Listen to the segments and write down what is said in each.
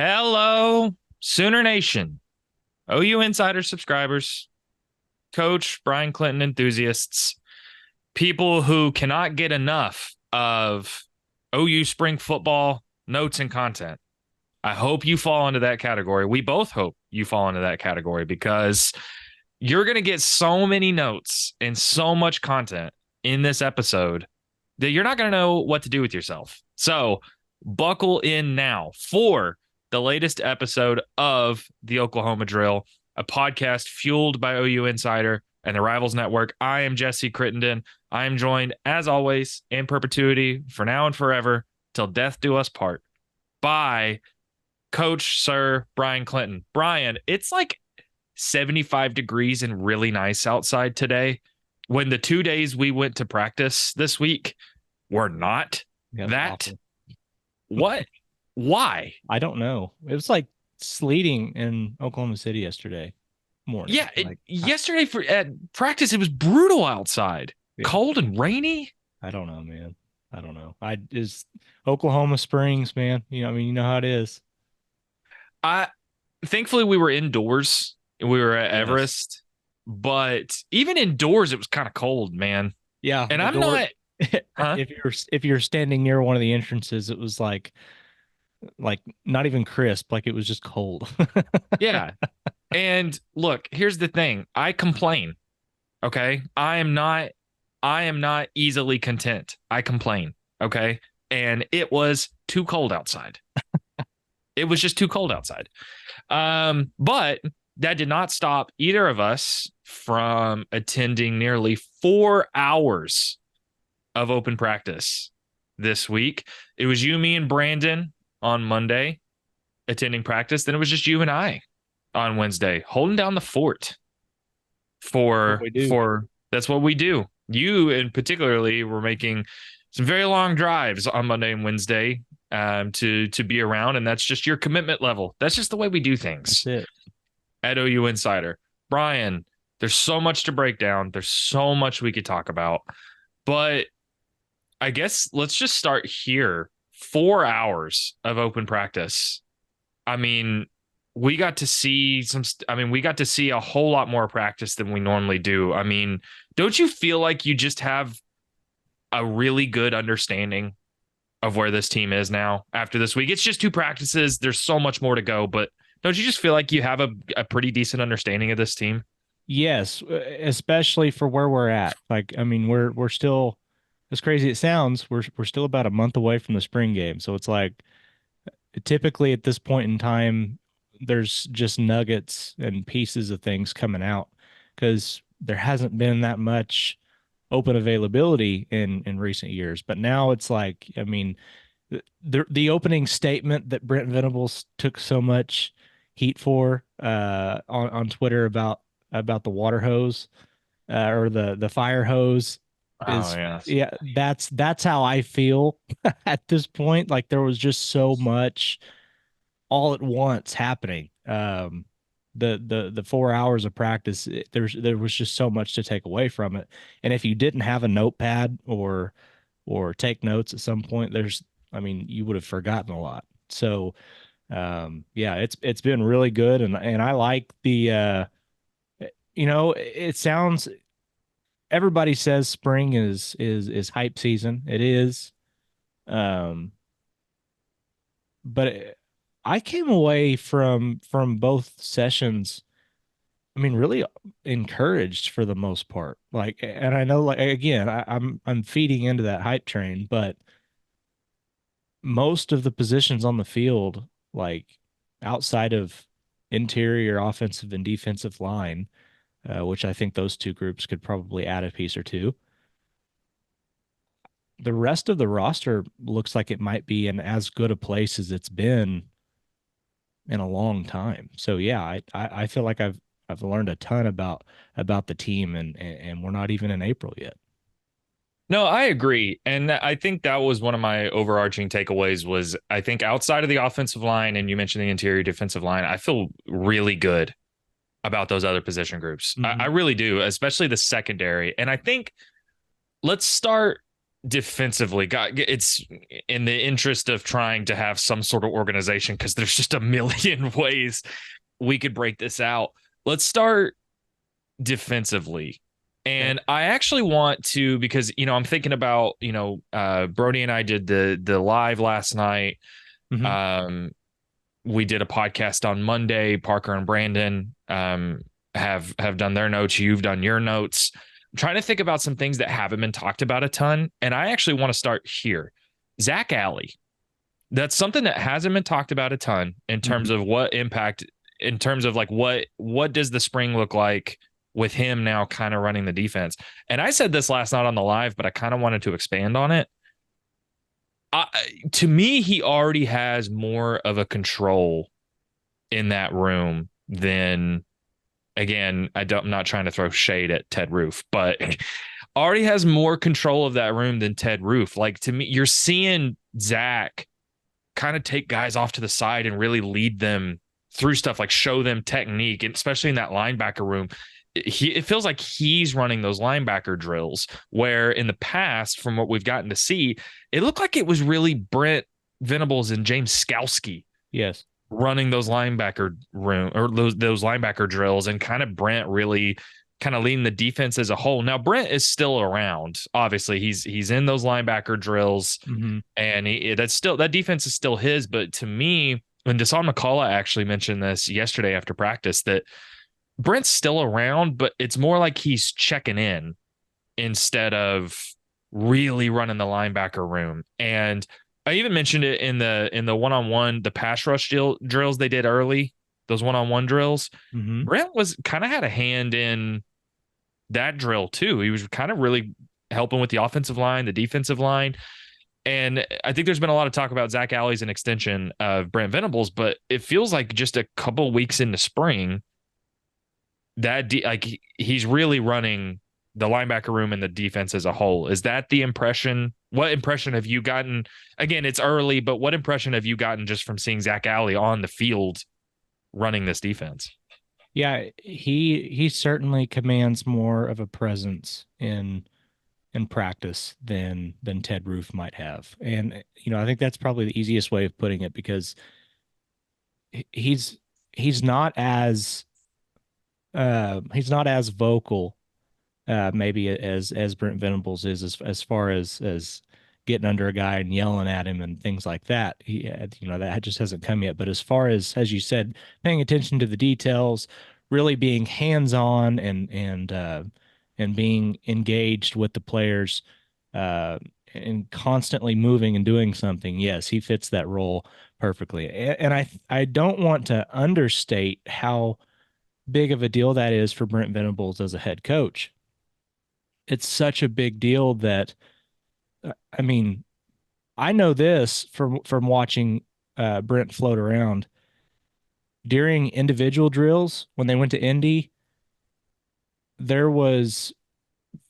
Hello, Sooner Nation, OU Insider subscribers, Coach Brian Clinton enthusiasts, people who cannot get enough of OU spring football notes and content. I hope you fall into that category. We both hope you fall into that category because you're going to get so many notes and so much content in this episode that you're not going to know what to do with yourself. So buckle in now for the latest episode of the Oklahoma Drill, a podcast fueled by OU Insider and the Rivals Network. I am Jesse Crittenden. I am joined, as always, in perpetuity, for now and forever, till death do us part, by Coach Sir Brian Clinton. Brian, it's like 75 degrees and really nice outside today, when the 2 days we went to practice this week were not. Yeah, that. awful. What? Why? I don't know. It was like sleeting in Oklahoma City yesterday morning. Yeah, Like yesterday at practice, it was brutal outside, yeah, cold and rainy. I don't know, man. I don't know. I is Oklahoma Springs, man. You know how it is. I Thankfully we were indoors. We were at Yes. Everest, but even indoors, it was kind of cold, man. Yeah, And the I'm door. not, huh? If you're standing near one of the entrances, it was like not even crisp, like it was just cold. Yeah. And look, here's the thing. I complain. Okay. I am not easily content. I complain. Okay. And it was too cold outside. It was just too cold outside. But that did not stop either of us from attending nearly 4 hours of open practice this week. It was you, me, and Brandon on Monday attending practice. Then it was just you and I on Wednesday holding down the fort What for we do. for that's what we do. You in particularly were making some very long drives on Monday and Wednesday to be around, and that's just your commitment level. That's just the way we do That's things it. at OU Insider. Brian, there's so much to break down. There's so much we could talk about, but I guess let's just start here. 4 hours of open practice. I mean, we got to see we got to see a whole lot more practice than we normally do. I mean, don't you feel like you just have a really good understanding of where this team is now after this week? It's just two practices. There's so much more to go, but don't you just feel like you have a pretty decent understanding of this team? Yes, especially for where we're at. Like, I mean, we're still, as crazy as it sounds, we're still about a month away from the spring game. So it's like typically at this point in time, there's just nuggets and pieces of things coming out because there hasn't been that much open availability in recent years. But now it's like, I mean, the opening statement that Brent Venables took so much heat for on Twitter about the water hose or the fire hose Oh, is yes. yeah, that's how I feel at this point. Like there was just so much all at once happening. The 4 hours of practice, there was just so much to take away from it. And if you didn't have a notepad or take notes at some point, I mean, you would have forgotten a lot. So yeah, it's been really good, and I like it sounds everybody says spring is hype season. It is. Um, but I came away from both sessions. I mean, really encouraged for the most part. Like, and I know, like again, I'm feeding into that hype train, but most of the positions on the field, like outside of interior offensive and defensive line, which I think those two groups could probably add a piece or two. The rest of the roster looks like it might be in as good a place as it's been in a long time. So yeah, I feel like I've learned a ton about the team, and we're not even in April yet. No, I agree. And I think that was one of my overarching takeaways was I think outside of the offensive line, and you mentioned the interior defensive line, I feel really good about those other position groups. I Mm-hmm. really do, especially the secondary. And I think let's start. defensively. God, it's in the interest of trying to have some sort of organization because there's just a million ways we could break this out. Let's start defensively. Okay. And I actually want to, because I'm thinking about, Brody and I did the live last night. Hmm. Um, we did a podcast on Monday. Parker and Brandon have done their notes. You've done your notes. I'm trying to think about some things that haven't been talked about a ton, and I actually want to start here. Zach Alley. That's something that hasn't been talked about a ton in terms Hmm. of what impact, in terms of like what does the spring look like with him now kind of running the defense. And I said this last night on the live, but I kind of wanted to expand on it. I, to me, he already has more of a control in that room than, again, I'm not trying to throw shade at Ted Roof, but already has more control of that room than Ted Roof. Like, to me, you're seeing Zach kind of take guys off to the side and really lead them through stuff, like show them technique, and especially in that linebacker room. It feels like he's running those linebacker drills, where in the past, from what we've gotten to see, it looked like it was really Brent Venables and James Skalski Yes. running those linebacker room, or those linebacker drills, and kind of Brent really kind of leading the defense as a whole. Now Brent is still around. Obviously, he's in those linebacker drills, Hmm. and that defense is still his. But to me, when Deshaun McCullough actually mentioned this yesterday after practice, that Brent's still around, but it's more like he's checking in instead of really running the linebacker room. And I even mentioned it in the one-on-one, the pass rush drills they did early, those one-on-one drills. Hmm. Brent was kind of had a hand in that drill too. He was kind of really helping with the offensive line, the defensive line. And I think there's been a lot of talk about Zach Alley's an extension of Brent Venables, but it feels like just a couple weeks into spring, like he's really running the linebacker room and the defense as a whole. Is that the impression? What impression have you gotten? Again, it's early, but what impression have you gotten just from seeing Zach Alley on the field running this defense? Yeah, he certainly commands more of a presence in practice than Ted Roof might have. And I think that's probably the easiest way of putting it because he's he's not as he's not as vocal maybe as Brent Venables is as far as getting under a guy and yelling at him and things like that. That just hasn't come yet. But as far as you said, paying attention to the details, really being hands-on and being engaged with the players, uh, and constantly moving and doing something. Yes, he fits that role perfectly. And I don't want to understate how big of a deal that is for Brent Venables as a head coach. It's such a big deal that I mean, I know this from watching Brent float around during individual drills when they went to Indy. There was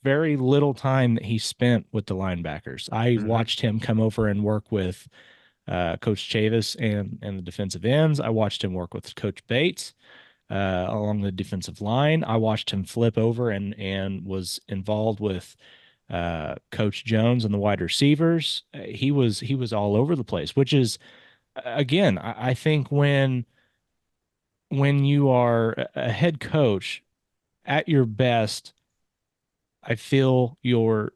very little time that he spent with the linebackers. I Mm-hmm. watched him come over and work with Coach Chavis and the defensive ends. I watched him work with Coach Bates along the defensive line. I watched him flip over and was involved with Coach Jones and the wide receivers. He was all over the place, which is again, I think when you are a head coach at your best, I feel your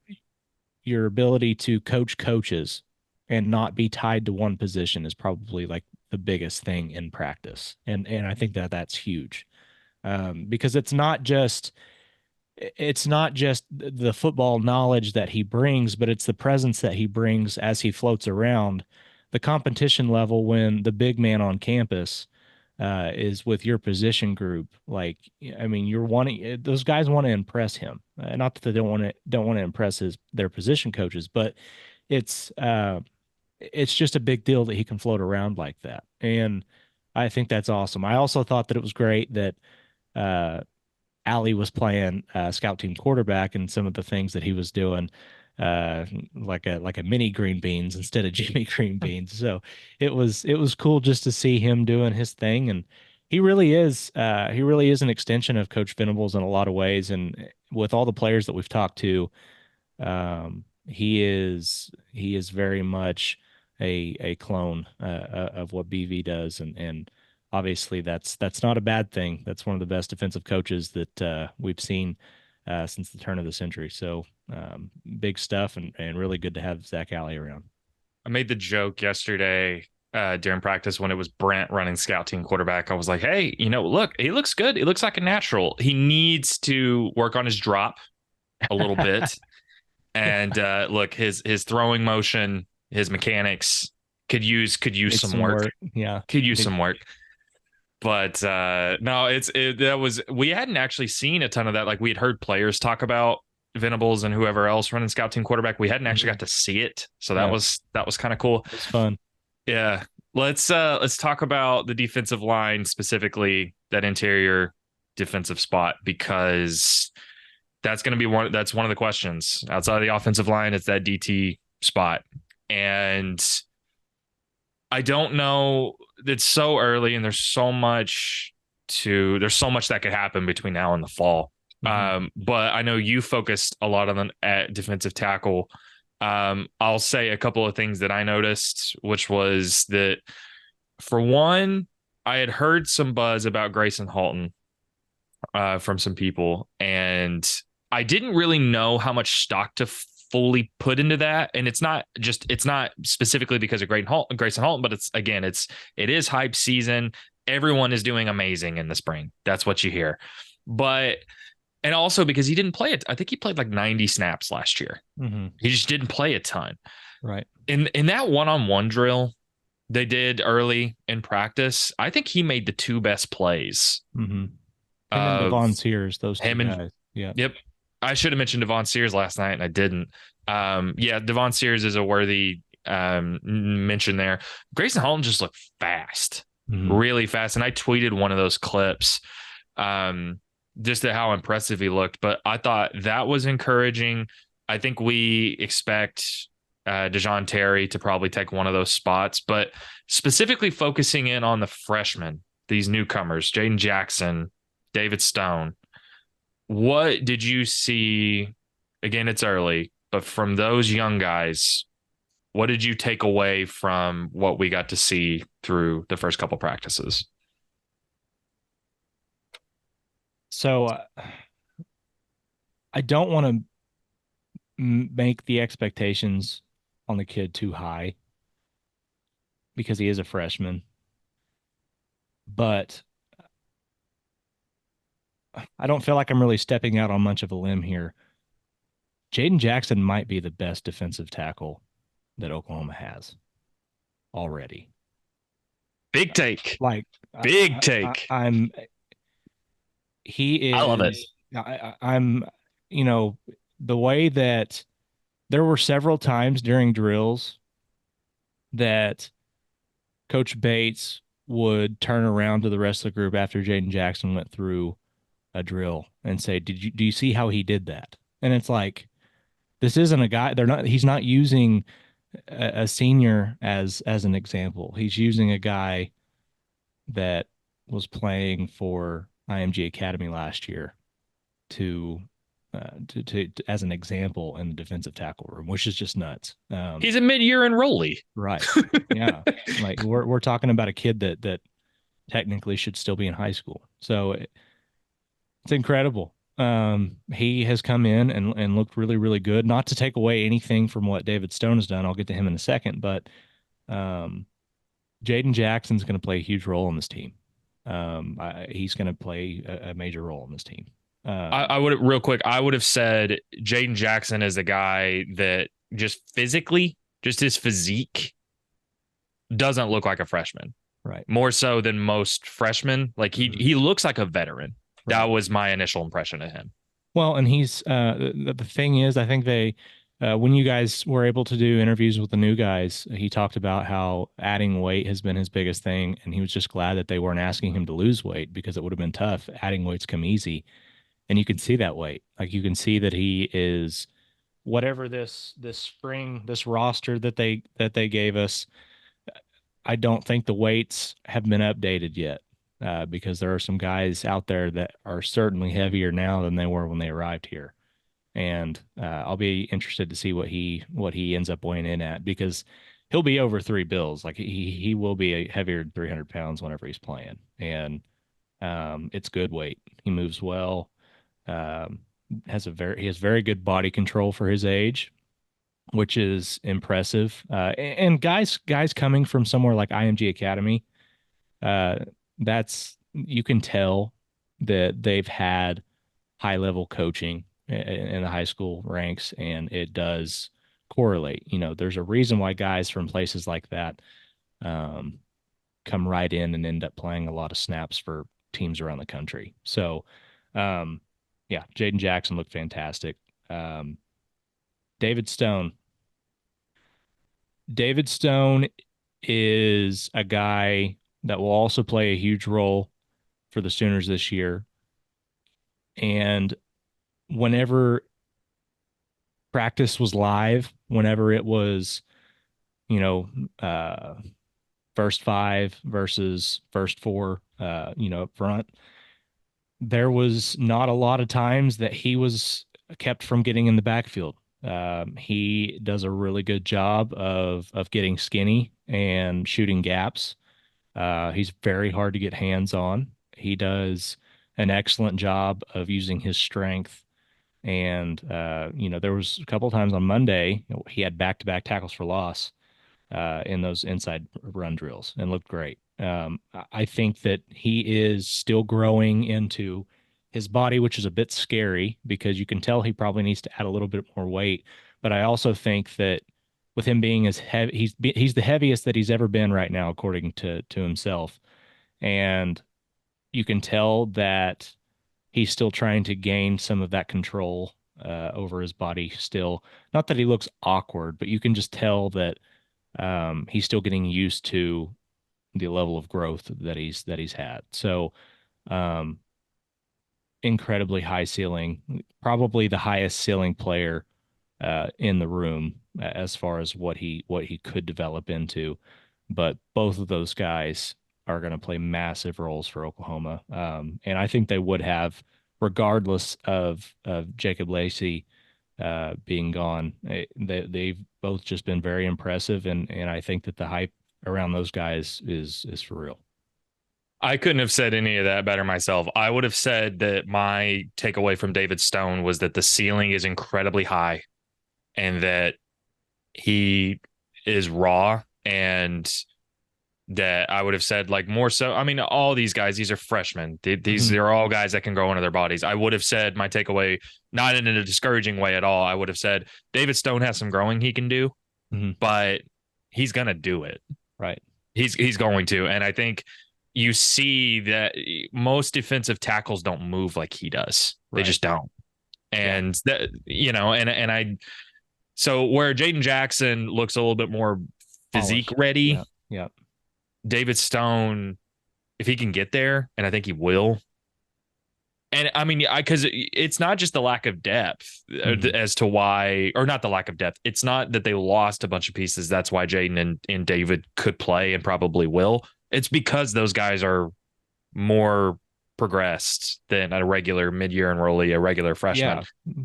ability to coach coaches and not be tied to one position is probably like the biggest thing in practice, and I think that that's huge because it's not just the football knowledge that he brings, but it's the presence that he brings as he floats around the competition level when the big man on campus is with your position group. Like, I mean, you're wanting those guys want to impress him. Not that they don't want to impress their position coaches, but it's uh, it's just a big deal that he can float around like that, and I think that's awesome. I also thought that it was great that. Uh, Ali was playing scout team quarterback and some of the things that he was doing, uh, like a mini green beans instead of Jimmy green beans. So it was cool just to see him doing his thing, and he really is an extension of Coach Venables in a lot of ways. And with all the players that we've talked to, He is very much a clone of what BV does, and obviously that's not a bad thing. That's one of the best defensive coaches that we've seen since the turn of the century. So big stuff, and really good to have Zach Alley around. I made the joke yesterday during practice when it was Brent running scout team quarterback. I was like, hey, look, he looks good. He looks like a natural. He needs to work on his drop a little bit. And look, his throwing motion, his mechanics could use It's some some work. work. Yeah. Could use some work. But no, that was we hadn't actually seen a ton of that. Like we had heard players talk about Venables and whoever else running scout team quarterback. We hadn't actually got to see it. So that Yeah, was kind of cool. it's fun. Yeah. Let's talk about the defensive line, specifically that interior defensive spot, because that's one of the questions. Outside of the offensive line, it's that DT spot. And I don't know, it's so early and there's so much that could happen between now and the fall. But I know you focused a lot on at defensive tackle. I'll say a couple of things that I noticed, which was that for one, I had heard some buzz about Grayson Halton from some people, and I didn't really know how much stock to fully put into that. And it's not specifically because of Grayson Halton, but it is hype season. Everyone is doing amazing in the spring. That's what you hear. But and also because he didn't play it. I think he played like 90 snaps last year. Mm-hmm. He just didn't play a ton. Right. In that one-on-one drill they did early in practice, I think he made the two best plays. Mm-hmm. Him and Of Devon Sears, those two him and guys. Yeah. Yep. I should have mentioned Devon Sears last night and I didn't. Yeah, Devon Sears is a worthy mention there. Grayson Holland just looked fast, really fast. And I tweeted one of those clips just at how impressive he looked. But I thought that was encouraging. I think we expect DeJoun Terry to probably take one of those spots, but specifically focusing in on the freshmen, these newcomers, Jaden Jackson, David Stone. What did you see? Again, it's early, but from those young guys, what did you take away from what we got to see through the first couple practices? So I don't want to make the expectations on the kid too high because he is a freshman. But I don't feel like I'm really stepping out on much of a limb here. Jaden Jackson might be the best defensive tackle that Oklahoma has already. Big take. Like Big take. I'm he is I love it. I'm the way that there were several times during drills that Coach Bates would turn around to the rest of the group after Jaden Jackson went through a drill and say, do you see how he did that? And it's like, this isn't a guy, he's not using a senior as an example. He's using a guy that was playing for IMG Academy last year to as an example in the defensive tackle room, which is just nuts. He's a mid-year enrollee. Right. Yeah. Like we're talking about a kid that technically should still be in high school. So it's incredible. He has come in and looked really, really good. Not to take away anything from what David Stone has done. I'll get to him in a second, but Jaden Jackson's going to play a huge role in this team. He's going to play a major role in this team. I would real quick. I would have said Jaden Jackson is a guy that just physically, just his physique doesn't look like a freshman. Right. More so than most freshmen. Like he looks like a veteran. Right. That was my initial impression of him. Well, and he's the thing is, I think they when you guys were able to do interviews with the new guys, he talked about how adding weight has been his biggest thing, and he was just glad that they weren't asking him to lose weight because it would have been tough. Adding weight's come easy. And you can see that weight. Like you can see that he is whatever this spring, this roster that they gave us. I don't think the weights have been updated yet because there are some guys out there that are certainly heavier now than they were when they arrived here. and I'll be interested to see what he ends up weighing in at because he'll be over 3 bills. Like he will be a heavier than 300 pounds whenever he's playing, and it's good weight. He moves well. Um, he has very good body control for his age, which is impressive. And guys coming from somewhere like IMG Academy, uh, that's you can tell that they've had high level coaching in the high school ranks, and it does correlate. There's a reason why guys from places like that um, come right in and end up playing a lot of snaps for teams around the country. So, um, yeah, Jaden Jackson looked fantastic. Um, David Stone. David Stone is a guy that will also play a huge role for the Sooners this year. And whenever practice was live, whenever it was, you know, uh, first five versus first four, up front, there was not a lot of times that he was kept from getting in the backfield. He does a really good job of getting skinny and shooting gaps. He's very hard to get hands on. He does an excellent job of using his strength. And there was a couple of times on Monday he had back-to-back tackles for loss in those inside run drills and looked great. I think that he is still growing into his body, which is a bit scary because you can tell he probably needs to add a little bit more weight. But I also think that with him being as heavy, he's the heaviest that he's ever been right now, according to himself. And you can tell that he's still trying to gain some of that control over his body still. Not that he looks awkward, but you can just tell that he's still getting used to the level of growth that he's had. So, um, incredibly high ceiling, probably the highest ceiling player in the room as far as what he could develop into. But both of those guys are going to play massive roles for Oklahoma, and I think they would have, regardless of Jacob Lacey being gone. They've both just been very impressive, and I think that the hype around those guys is for real. I couldn't have said any of that better myself. I would have said that my takeaway from David Stone was that the ceiling is incredibly high and that he is raw, and that I would have said like more so. I mean, all these guys, these are freshmen. These Hmm. are all guys that can grow into their bodies. I would have said my takeaway, not in a discouraging way at all. I would have said David Stone has some growing he can do, Hmm. but he's gonna do it. Right. He's going to, and I think you see that most defensive tackles don't move like he does. They Right. just don't. Yeah. And that, and I so where Jaden Jackson looks a little bit more physique Polished. Yeah. ready, Yeah. David Stone, if he can get there, and I think he will. And I mean, because it's not just the lack of depth Hmm. as to why, or not the lack of depth. It's not that they lost a bunch of pieces. That's why Jaden and David could play and probably will. It's because those guys are more progressed than a regular mid-year enrollee, a regular freshman. Yeah.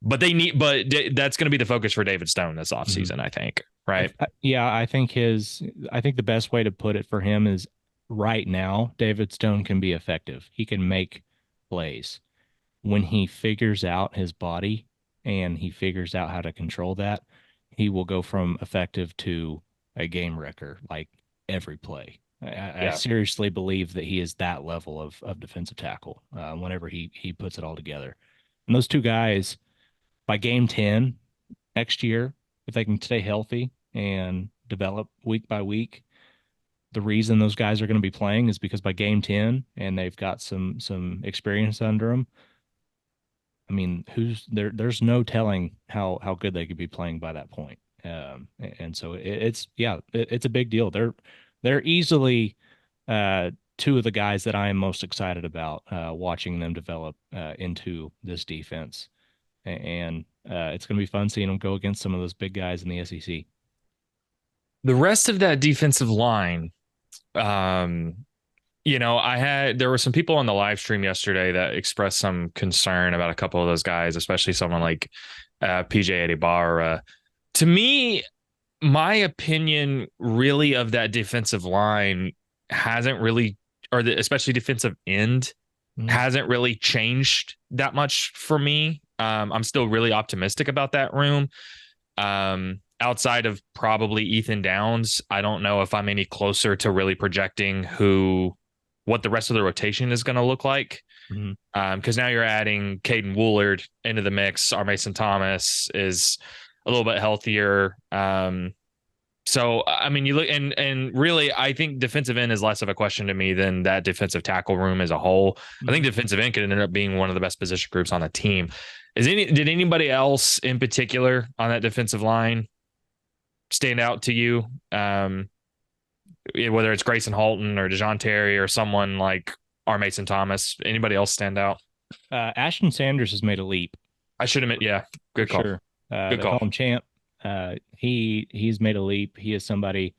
But that's going to be the focus for David Stone this Hmm. offseason, I think. Right. Yeah, I think the best way to put it for him is right now, David Stone can be effective. He can make plays. When he figures out his body and he figures out how to control that, he will go from effective to a game wrecker like every play. I Yeah. seriously believe that he is that level of defensive tackle whenever he puts it all together. And those two guys, by game 10 next year, if they can stay healthy and develop week by week, the reason those guys are going to be playing is because by game 10 and they've got some experience under them. I mean, who's there? There's no telling how good they could be playing by that point. And so it's a big deal. They're easily two of the guys that I am most excited about watching them develop into this defense. And it's going to be fun seeing them go against some of those big guys in the SEC. The rest of that defensive line, um, there were some people on the live stream yesterday that expressed some concern about a couple of those guys, especially someone like PJ Adibara. To me, my opinion really of that defensive line hasn't really, especially defensive end, Mhm. hasn't really changed that much for me. I'm still really optimistic about that room. Outside of probably Ethan Downs, I don't know if I'm any closer to really projecting what the rest of the rotation is going to look like. Mhm. Because now you're adding Caden Woolard into the mix. Our Mason Thomas is a little bit healthier. So I mean, you look and really, I think defensive end is less of a question to me than that defensive tackle room as a whole. I think Mhm. defensive end could end up being one of the best position groups on the team. Did anybody else in particular on that defensive line stand out to you? Whether it's Grayson Halton or DeJoun Terry or someone like R. Mason Thomas, anybody else stand out? Ashton Sanders has made a leap I should admit, yeah, for good call, sure. good They call call. him Champ. He's made a leap. He is somebody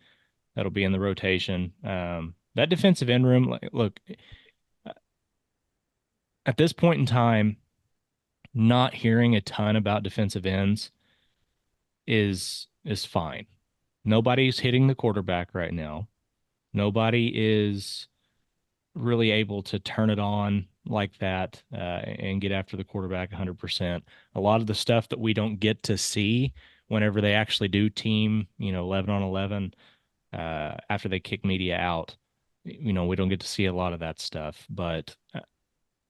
that'll be in the rotation. That defensive end room, like, look, at this point in time, not hearing a ton about defensive ends is fine. Nobody's hitting the quarterback right now. Nobody is really able to turn it on like that and get after the quarterback 100%. A lot of the stuff that we don't get to see whenever they actually do team, 11 on 11 after they kick media out, we don't get to see a lot of that stuff. But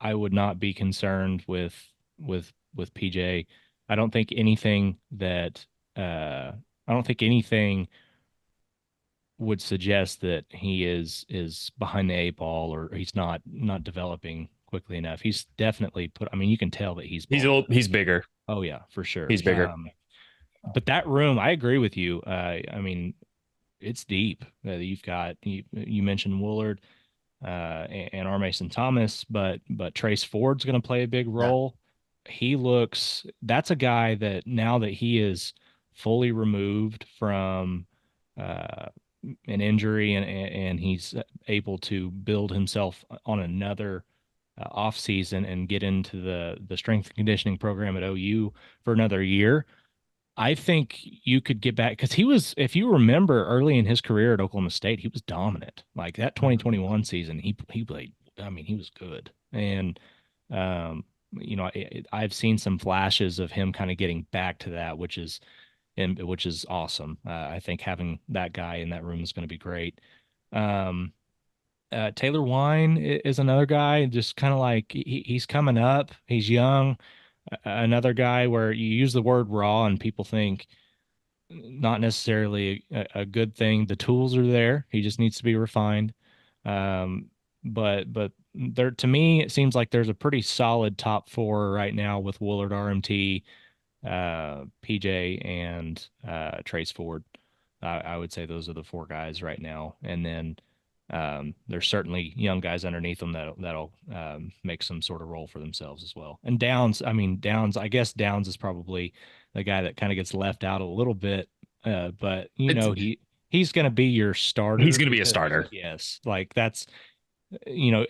I would not be concerned with PJ. I don't think anything that I don't think anything would suggest that he is behind the eight ball or he's not developing quickly enough. He's definitely put. I mean, you can tell that he's bulked up. He's bigger. Oh yeah, for sure. He's bigger. But that room, I agree with you. I mean, it's deep. You've got you mentioned Woolard and R. Mason Thomas, but Trace Ford's going to play a big Yeah. role. That's a guy that now that he is fully removed from uh, an injury and he's able to build himself on another off season and get into the strength and conditioning program at OU for another year. I think you could get back because he was, if you remember early in his career at Oklahoma State, he was dominant. Like that Mhm. 2021 season, he played. I mean, he was good. And um, I've seen some flashes of him kind of getting back to that, which is awesome. I think having that guy in that room is going to be great. Um, Taylor Wine is another guy, just kind of like he's coming up. He's young. Another guy where you use the word raw and people think not necessarily a good thing. The tools are there. He just needs to be refined. But there to me, it seems like there's a pretty solid top four right now with Woolard, RMT, PJ, and Trace Ford. I would say those are the four guys right now, and then there's certainly young guys underneath them that'll make some sort of role for themselves as well. And Downs, I mean Downs, I guess Downs is probably the guy that kind of gets left out a little bit, but It's he's going to be your he's starter going to be a because starter. yes, like that's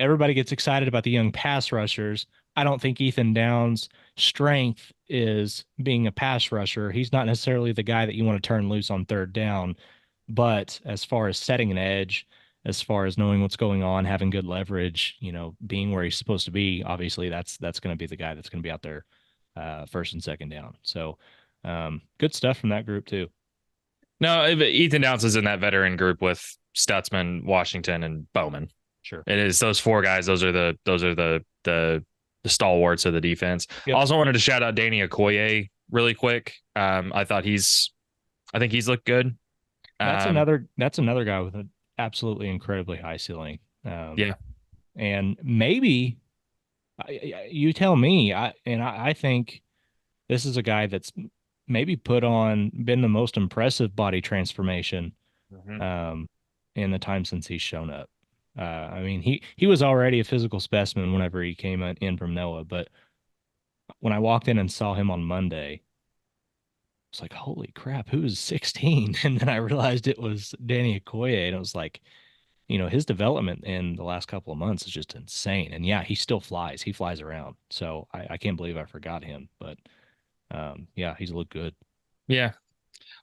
everybody gets excited about the young pass rushers. I don't think Ethan Downs' strength is being a pass rusher. He's not necessarily the guy that you want to turn loose on third down. But as far as setting an edge, as far as knowing what's going on, having good leverage, being where he's supposed to be, obviously that's going to be the guy that's going to be out there first and second down. So good stuff from that group too. No, Ethan Downs is in that veteran group with Stutzman, Washington, and Bowman. Sure. It is those four guys. Those are the stalwarts of the defense. Yep. Also wanted to shout out Danny Okoye really quick. I think he's looked good. Um, That's another guy with an absolutely incredibly high ceiling. yeah. And maybe you tell me. I think this is a guy that's maybe been the most impressive body transformation Mhm. um, in the time since he's shown up. I mean, he was already a physical specimen whenever he came in from Noah, but when I walked in and saw him on Monday, I was like, "Holy crap, who's 16?" And then I realized it was Danny Okoye, and it was like, his development in the last couple of months is just insane. And yeah, he still flies. He flies around. So I can't believe I forgot him. But yeah, he's looked good. Yeah.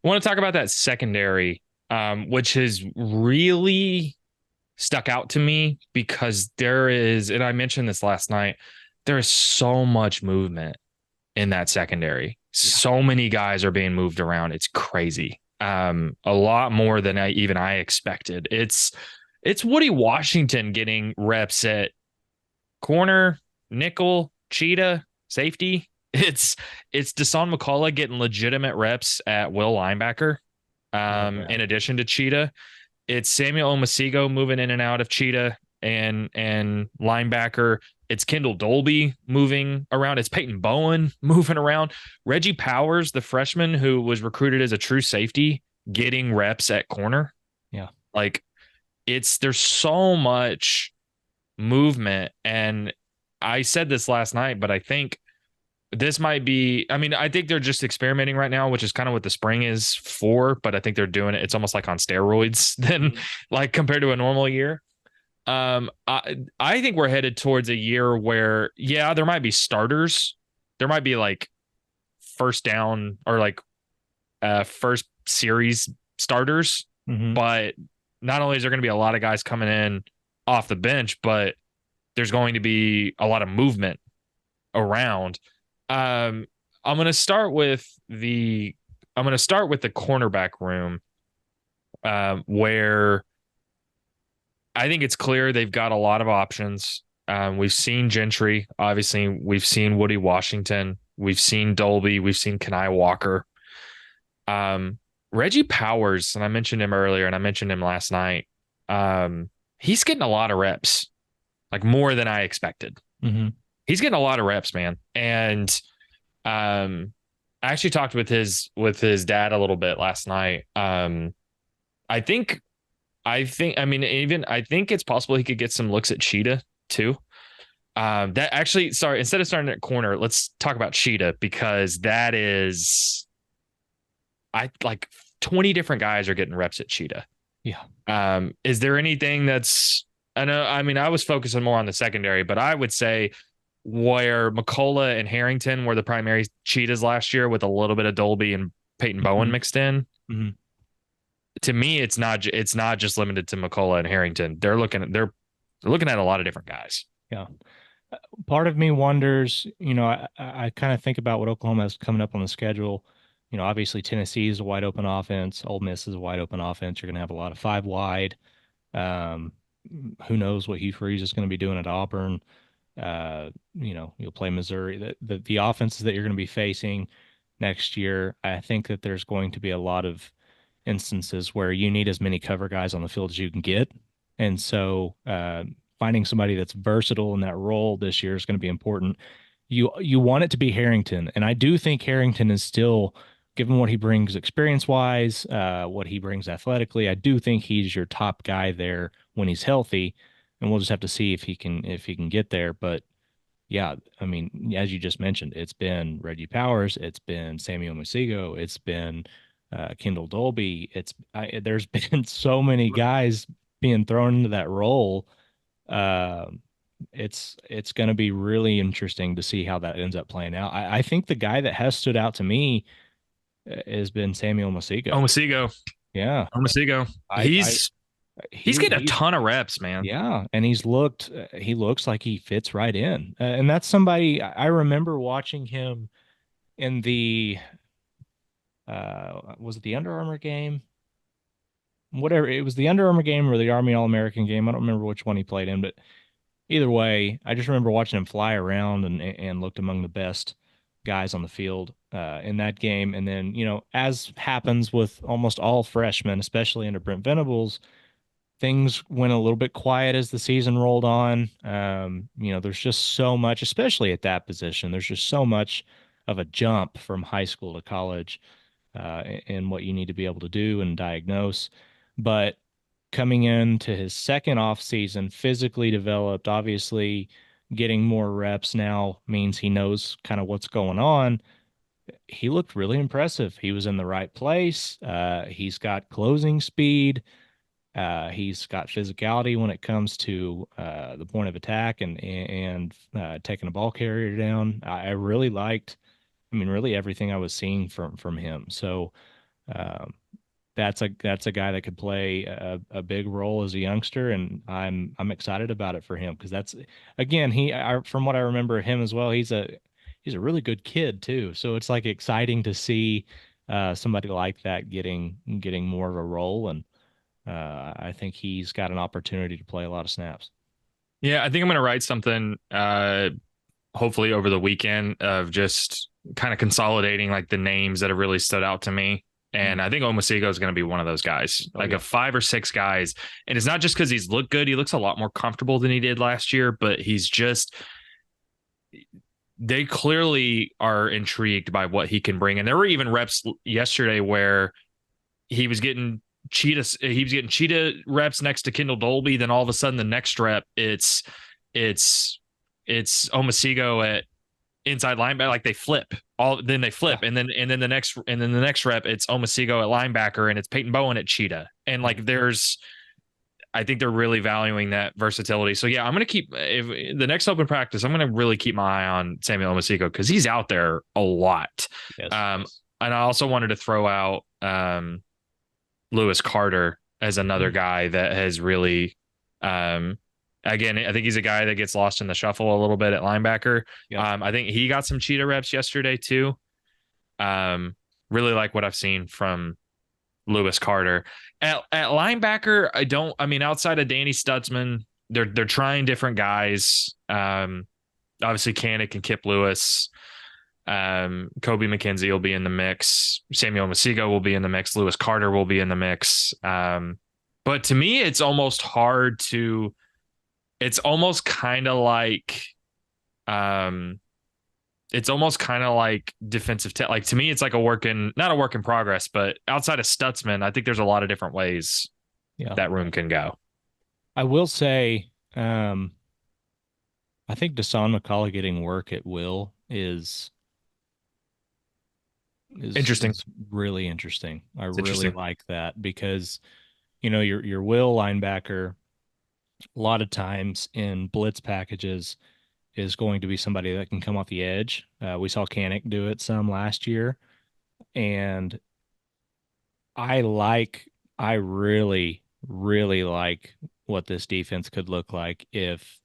I want to talk about that secondary, which has really stuck out to me because there is, and I mentioned this last night, there is so much movement in that secondary. Yeah. So many guys are being moved around. It's crazy. A lot more than I expected. It's Woody Washington getting reps at corner, nickel, cheetah, safety. It's Desan McCullough getting legitimate reps at will linebacker. Love that. In addition to cheetah, it's Samuel Omasigo moving in and out of cheetah and linebacker. It's Kendall Dolby moving around. It's Peyton Bowen moving around. Reggie Powers, the freshman who was recruited as a true safety, getting reps at corner. Yeah. Like there's so much movement. And I said this last night, but I think this might be, I mean, I think they're just experimenting right now, which is kind of what the spring is for, but I think they're doing it. It's almost like on steroids than like compared to a normal year. I think we're headed towards a year where, yeah, there might be starters. There might be like first down or like first series starters, Mm-hmm. but not only is there going to be a lot of guys coming in off the bench, but there's going to be a lot of movement around. Um, I'm going to start with the cornerback room, where I think it's clear they've got a lot of options. We've seen Gentry, obviously. We've seen Woody Washington. We've seen Dolby. We've seen Kenai Walker. Um, Reggie Powers, and I mentioned him earlier, and I mentioned him last night. He's getting a lot of reps, like more than I expected. Mm-hmm. He's getting a lot of reps, man. And I actually talked with his dad a little bit last night. I think I mean, even I think it's possible he could get some looks at Cheetah too. That actually, sorry, instead of starting at corner, let's talk about Cheetah because that is, I like 20 different guys are getting reps at Cheetah. Yeah. Is there anything that's, I know, I mean, I was focusing more on the secondary, but I would say where McCullough and Harrington were the primary Cheetahs last year with a little bit of Dolby and Peyton Bowen Mm-hmm. mixed in. Mm-hmm. To me, it's not just limited to McCullough and Harrington. They're looking at a lot of different guys. Yeah. Part of me wonders, I kind of think about what Oklahoma has coming up on the schedule. Obviously Tennessee is a wide open offense. Ole Miss is a wide open offense. You're going to have a lot of five wide. Um, who knows what Hugh Freeze is going to be doing at Auburn. You'll play Missouri. The offenses that you're going to be facing next year, I think that there's going to be a lot of instances where you need as many cover guys on the field as you can get. And so finding somebody that's versatile in that role this year is going to be important. You want it to be Harrington, and I do think Harrington is still, given what he brings experience wise, what he brings athletically, I do think he's your top guy there when he's healthy, and we'll just have to see if he can get there. But yeah, I mean, as you just mentioned, it's been Reggie Powers, it's been Samuel Musigo, it's been Kendall Dolby. There's been so many guys being thrown into that role. Uh, it's going to be really interesting to see how that ends up playing out. I think the guy that has stood out to me has been Samuel Musigo. Omasigo, Yeah, Omasigo. I He's getting a he's ton of reps, man. yeah, and he looks like he fits right in, and that's somebody I remember watching him in the was it the Under Armour game? Whatever, it was the Under Armour game or the Army All-American game. I don't remember which one he played in, but either way, I just remember watching him fly around and looked among the best guys on the field in that game. And then, as happens with almost all freshmen, especially under Brent Venables, things went a little bit quiet as the season rolled on. There's just so much, especially at that position, there's just so much of a jump from high school to college in what you need to be able to do and diagnose. But coming into his second off season, physically developed, obviously getting more reps now means he knows kind of what's going on. He looked really impressive. He was in the right place. He's got closing speed. He's got physicality when it comes to the point of attack and taking a ball carrier down. I really liked, I mean, really everything I was seeing from him. So um, that's a guy that could play a big role as a youngster, and I'm excited about it for him because that's again from what I remember of him as well, he's a really good kid too. So it's like exciting to see somebody like that getting more of a role, and I think he's got an opportunity to play a lot of snaps. Yeah, I think I'm going to write something hopefully over the weekend of just kind of consolidating like the names that have really stood out to me. And I think Omasigo is going to be one of those guys, Oh like yeah, a 5 or 6 guys. And it's not just because he's looked good. He looks a lot more comfortable than he did last year, but they clearly are intrigued by what he can bring. And there were even reps yesterday where he was getting cheetah reps next to Kendall Dolby. Then all of a sudden the next rep, it's Omasigo at inside linebacker. Like they flip, yeah, and then the next rep, it's Omasigo at linebacker, and it's Peyton Bowen at cheetah. And yeah. like I think they're really valuing that versatility. So yeah, I'm gonna keep if the next open practice, I'm gonna really keep my eye on Samuel Omasigo because he's out there a lot. Yes, Um, yes. and I also wanted to throw out Lewis Carter as another Mm, guy that has really um again, I think he's a guy that gets lost in the shuffle a little bit at linebacker. yep. I think he got some cheetah reps yesterday too. Really like what I've seen from Lewis Carter. At linebacker, I mean outside of Danny Stutzman, they're trying different guys. Obviously Kanik and Kip Lewis. Kobe McKenzie will be in the mix. Samuel Masigo will be in the mix. Lewis Carter will be in the mix. But to me, it's almost kind of like, um, it's almost kind of like defensive tech. Like to me, it's like not a work in progress, but outside of Stutzman, I think there's a lot of different ways Yeah. that room can go. I will say, I think Deshaun McCullough getting work at will Interesting. is really interesting. I It's really interesting. like that because your will linebacker a lot of times in blitz packages is going to be somebody that can come off the edge. We saw Kanik do it some last year, and I like I really really like what this defense could look like if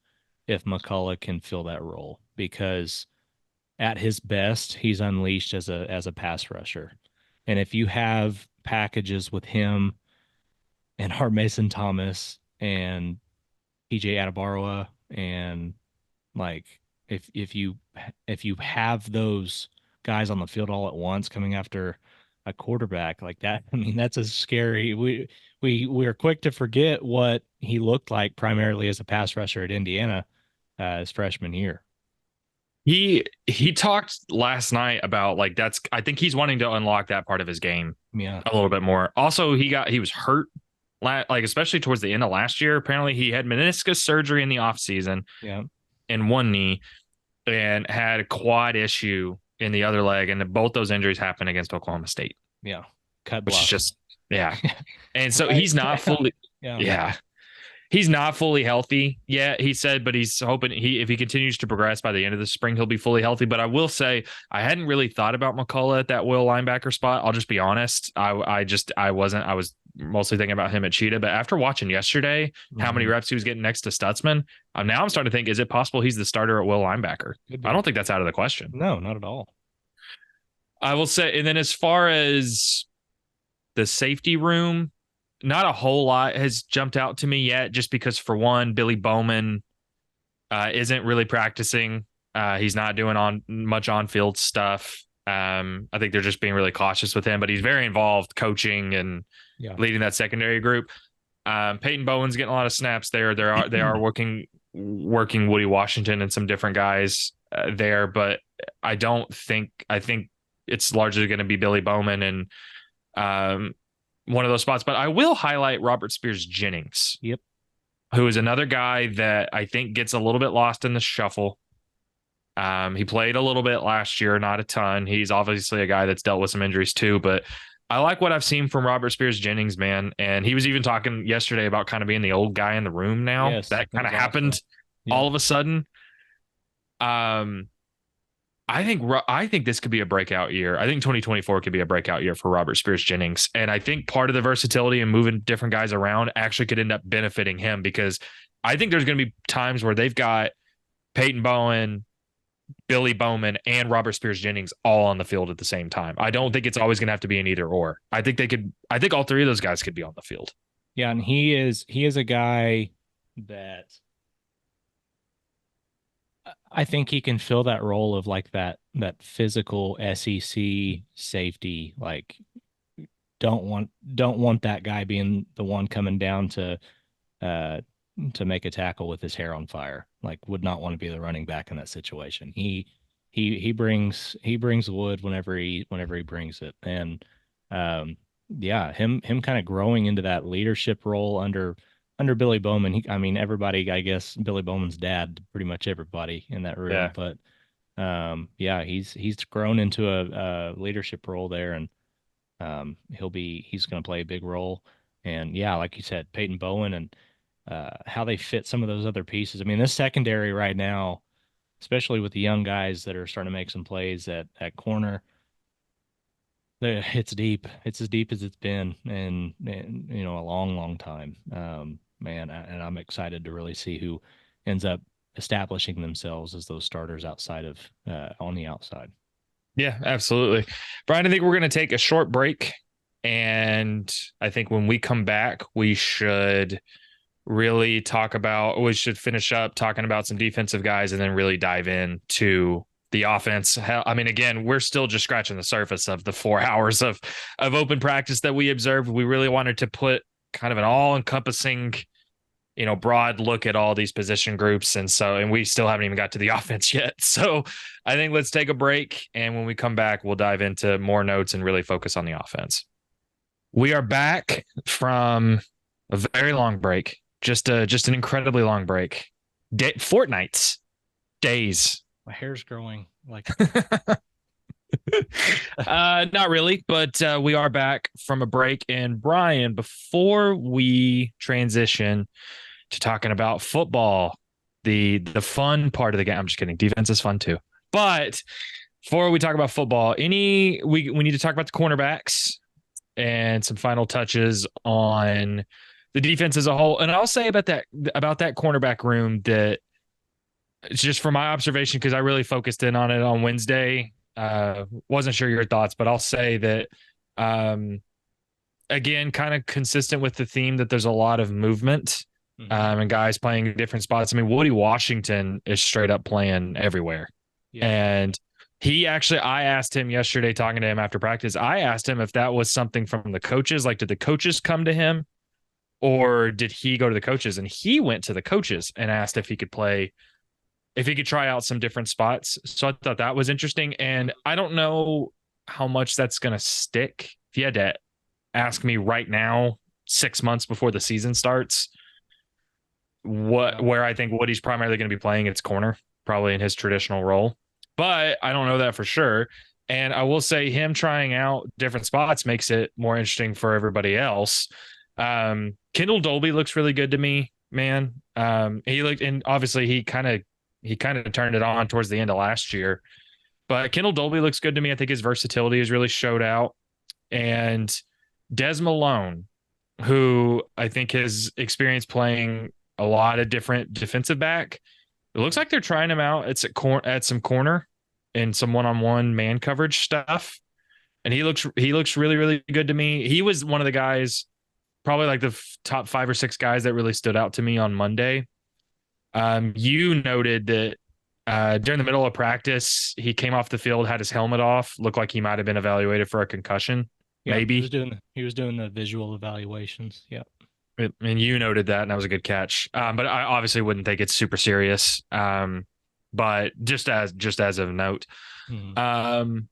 McCullough can fill that role because at his best, he's unleashed as a pass rusher. And if you have packages with him and our Mason Thomas and PJ Adeborough and like if you have those guys on the field all at once coming after a quarterback like that, I mean that's a scary we're quick to forget what he looked like primarily as a pass rusher at Indiana his freshman year. He talked last night about like I think he's wanting to unlock that part of his game Yeah, a little bit more. Also, he was hurt like especially towards the end of last year. Apparently, he had meniscus surgery in the offseason yeah, in one knee and had a quad issue in the other leg, and both those injuries happened against Oklahoma State, yeah. Cut which is block. just yeah. And so Right. he's not fully Yeah. yeah. He's not fully healthy yet, he said, but he's hoping if he continues to progress by the end of the spring, he'll be fully healthy. But I will say I hadn't really thought about McCullough at that will linebacker spot. I'll just be honest. I wasn't. I was mostly thinking about him at Cheetah. But after watching yesterday, how many Mhm. reps he was getting next to Stutzman, now I'm starting to think, is it possible he's the starter at will linebacker? Could I be. don't think that's out of the question. No, not at all. I will say, and then as far as the safety room, not a whole lot has jumped out to me yet, just because for one, Billy Bowman isn't really practicing. He's not doing on much on field stuff. I think they're just being really cautious with him, but he's very involved coaching and Yeah. leading that secondary group. Peyton Bowen's getting a lot of snaps there. They are working Woody Washington and some different guys there, but I think it's largely going to be Billy Bowman and um, one of those spots. But I will highlight Robert Spears Jennings, Yep. who is another guy that I think gets a little bit lost in the shuffle. He played a little bit last year, not a ton. He's obviously a guy that's dealt with some injuries too, but I like what I've seen from Robert Spears Jennings, man. And he was even talking yesterday about kind of being the old guy in the room now. Yes, That it kind of was awesome. happened Yep. all of a sudden. Um, I think this could be a breakout year. I think 2024 could be a breakout year for Robert Spears Jennings. And I think part of the versatility and moving different guys around actually could end up benefiting him because I think there's going to be times where they've got Peyton Bowen, Billy Bowman, and Robert Spears Jennings all on the field at the same time. I don't think it's always going to have to be an either or. I think all three of those guys could be on the field. Yeah, and he is a guy that I think he can fill that role of like that physical SEC safety. Like don't want that guy being the one coming down uh to make a tackle with his hair on fire. Like would not want to be the running back in that situation. He brings the wood whenever he brings it. And um yeah, him kind of growing into that leadership role under Billy Bowman. I mean everybody, I guess Billy Bowman's dad, pretty much everybody in that room, Yeah. but yeah, he's grown into a leadership role there, and he's going to play a big role. And yeah, like you said, Peyton Bowen and how they fit some of those other pieces. I mean, this secondary right now, especially with the young guys that are starting to make some plays at corner, it's deep. It's as deep as it's been in a long, long time. Man, and I'm excited to really see who ends up establishing themselves as those starters outside of on the outside. Yeah, absolutely. Brian, I think we're going to take a short break. And I think when we come back, we should we should finish up talking about some defensive guys and then really dive into the offense. Hell, I mean, again, we're still just scratching the surface of the 4 hours of open practice that we observed. We really wanted to put kind of an all encompassing, broad look at all these position groups. And we still haven't even got to the offense yet. So I think let's take a break. And when we come back, we'll dive into more notes and really focus on the offense. We are back from a very long break, just an incredibly long break. Fortnights, days. My hair's growing like Not really, but we are back from a break. And Brian, before we transition to talking about football, the fun part of the game. I'm just kidding. Defense is fun too. But before we talk about football, we need to talk about the cornerbacks and some final touches on the defense as a whole. And I'll say about that cornerback room that it's just from my observation because I really focused in on it on Wednesday. Wasn't sure your thoughts, but I'll say that um, again, kind of consistent with the theme that there's a lot of movement and guys playing different spots. I mean, Woody Washington is straight up playing everywhere. yeah. And I asked him yesterday, talking to him after practice, I asked him if that was something from the coaches. Like, did the coaches come to him or did he go to the coaches? And he went to the coaches and asked if he could try out some different spots. So I thought that was interesting. And I don't know how much that's going to stick. If you had to ask me right now, 6 months before the season starts, where I think Woody's primarily going to be playing, it's corner, probably in his traditional role. But I don't know that for sure. And I will say him trying out different spots makes it more interesting for everybody else. Kendall Dolby looks really good to me, man. He looked, and obviously he kind of turned it on towards the end of last year. But Kendall Dolby looks good to me. I think his versatility has really showed out. And Des Malone, who I think has experience playing a lot of different defensive back, it looks like they're trying him out at some corner and some one-on-one man coverage stuff. And he looks really, really good to me. He was one of the guys, probably like the top 5 or 6 guys that really stood out to me on Monday. You noted that during the middle of practice, he came off the field, had his helmet off, looked like he might have been evaluated for a concussion. Yeah, Maybe he was doing the visual evaluations. Yeah. and you noted that, and that was a good catch. But I obviously wouldn't think it's super serious. But just as of note. Mhm.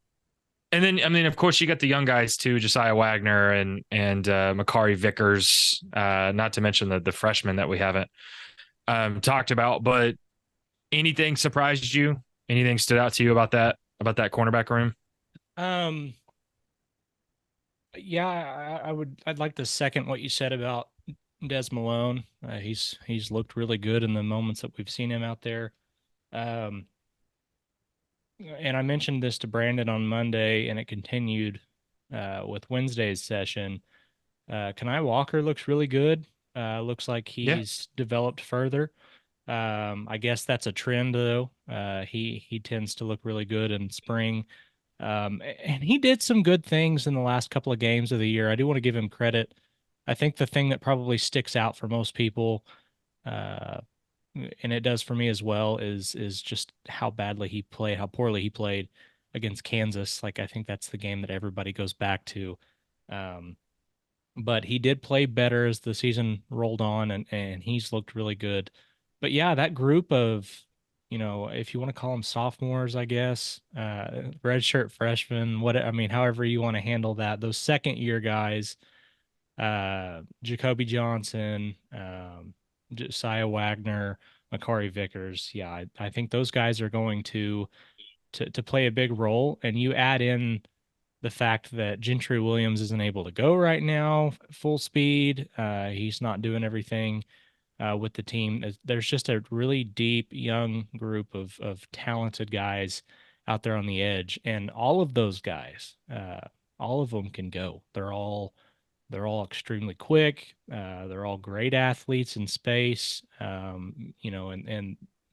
And then I mean, of course, you got the young guys too, Josiah Wagner and Makari Vickers, not to mention the freshmen that we haven't talked about. But anything surprised you? Anything stood out to you about that cornerback room? Um, Yeah, I'd like to second what you said about Des Malone. He's looked really good in the moments that we've seen him out there. Um, and I mentioned this to Brandon on Monday, and it continued with Wednesday's session. Kanai Walker looks really good. Looks like Yeah. he's developed further. I guess that's a trend though. He tends to look really good in spring. And he did some good things in the last couple of games of the year. I do want to give him credit. I think the thing that probably sticks out for most people, uh, and it does for me as well, is just how badly he played, how poorly he played against Kansas. Like I think that's the game that everybody goes back to. Um, but he did play better as the season rolled on, and he's looked really good. But yeah, that group of, if you want to call them sophomores, I guess, redshirt freshmen, what I mean, however you want to handle that, those second year guys, Jacoby Johnson, Josiah Wagner, Makari Vickers, yeah, I think those guys are going to play a big role, and you add in the fact that Gentry Williams isn't able to go right now full speed. He's not doing everything with the team. There's just a really deep young group of talented guys out there on the edge, and all of those guys, all of them can go. They're all extremely quick. They're all great athletes in space. And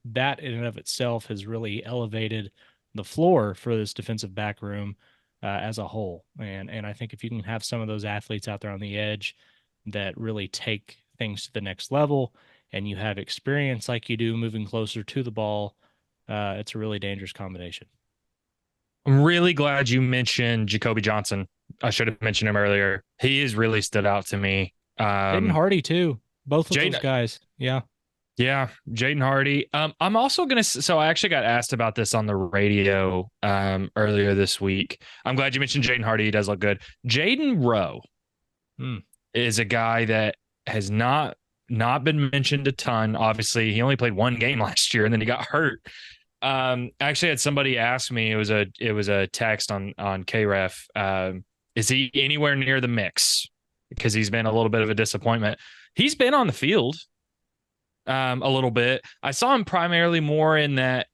that in and of itself has really elevated the floor for this defensive back room as a whole. And I think if you can have some of those athletes out there on the edge that really take things to the next level, and you have experience like you do moving closer to the ball, it's a really dangerous combination. I'm really glad you mentioned Jacoby Johnson. I should have mentioned him earlier. He has really stood out to me. Jaden Hardy too. Both of those Jaden, guys. Yeah. yeah, Jaden Hardy. I'm also gonna. So I actually got asked about this on the radio earlier this week. I'm glad you mentioned Jaden Hardy. He does look good. Jaden Rowe Hmm. is a guy that has not been mentioned a ton. Obviously, he only played one game last year and then he got hurt. I actually had somebody ask me, it was a text on KREF, is he anywhere near the mix? Because he's been a little bit of a disappointment. He's been on the field a little bit. I saw him primarily more in that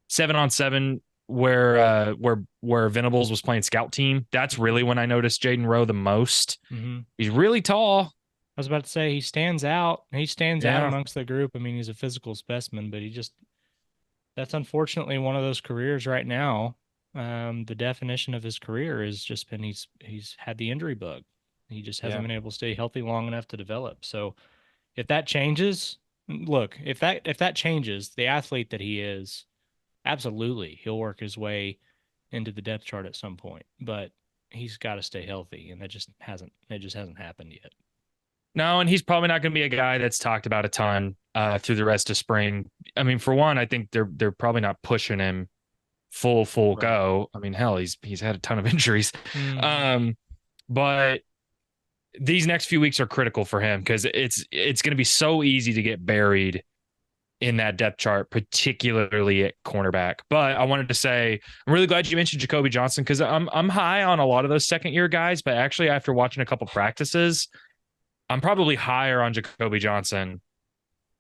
7-on-7 where Venables was playing scout team. That's really when I noticed Jaden Rowe the most. Mm-hmm. He's really tall. I was about to say he stands out. He stands out Yeah. amongst the group. I mean, he's a physical specimen, but that's unfortunately one of those careers right now. The definition of his career has just been he's had the injury bug. He just hasn't Yeah. been able to stay healthy long enough to develop. So if that changes, look, if that changes, the athlete that he is, absolutely, he'll work his way into the depth chart at some point. But he's got to stay healthy, and it just hasn't happened yet. No, and he's probably not going to be a guy that's talked about a ton through the rest of spring. I mean, for one, I think they're probably not pushing him full Right. go. I mean, hell, he's had a ton of injuries. Mm-hmm. Um, but these next few weeks are critical for him because it's going to be so easy to get buried in that depth chart, particularly at cornerback. But I wanted to say I'm really glad you mentioned Jacoby Johnson because I'm high on a lot of those second year guys, but actually after watching a couple practices, I'm probably higher on Jacoby Johnson,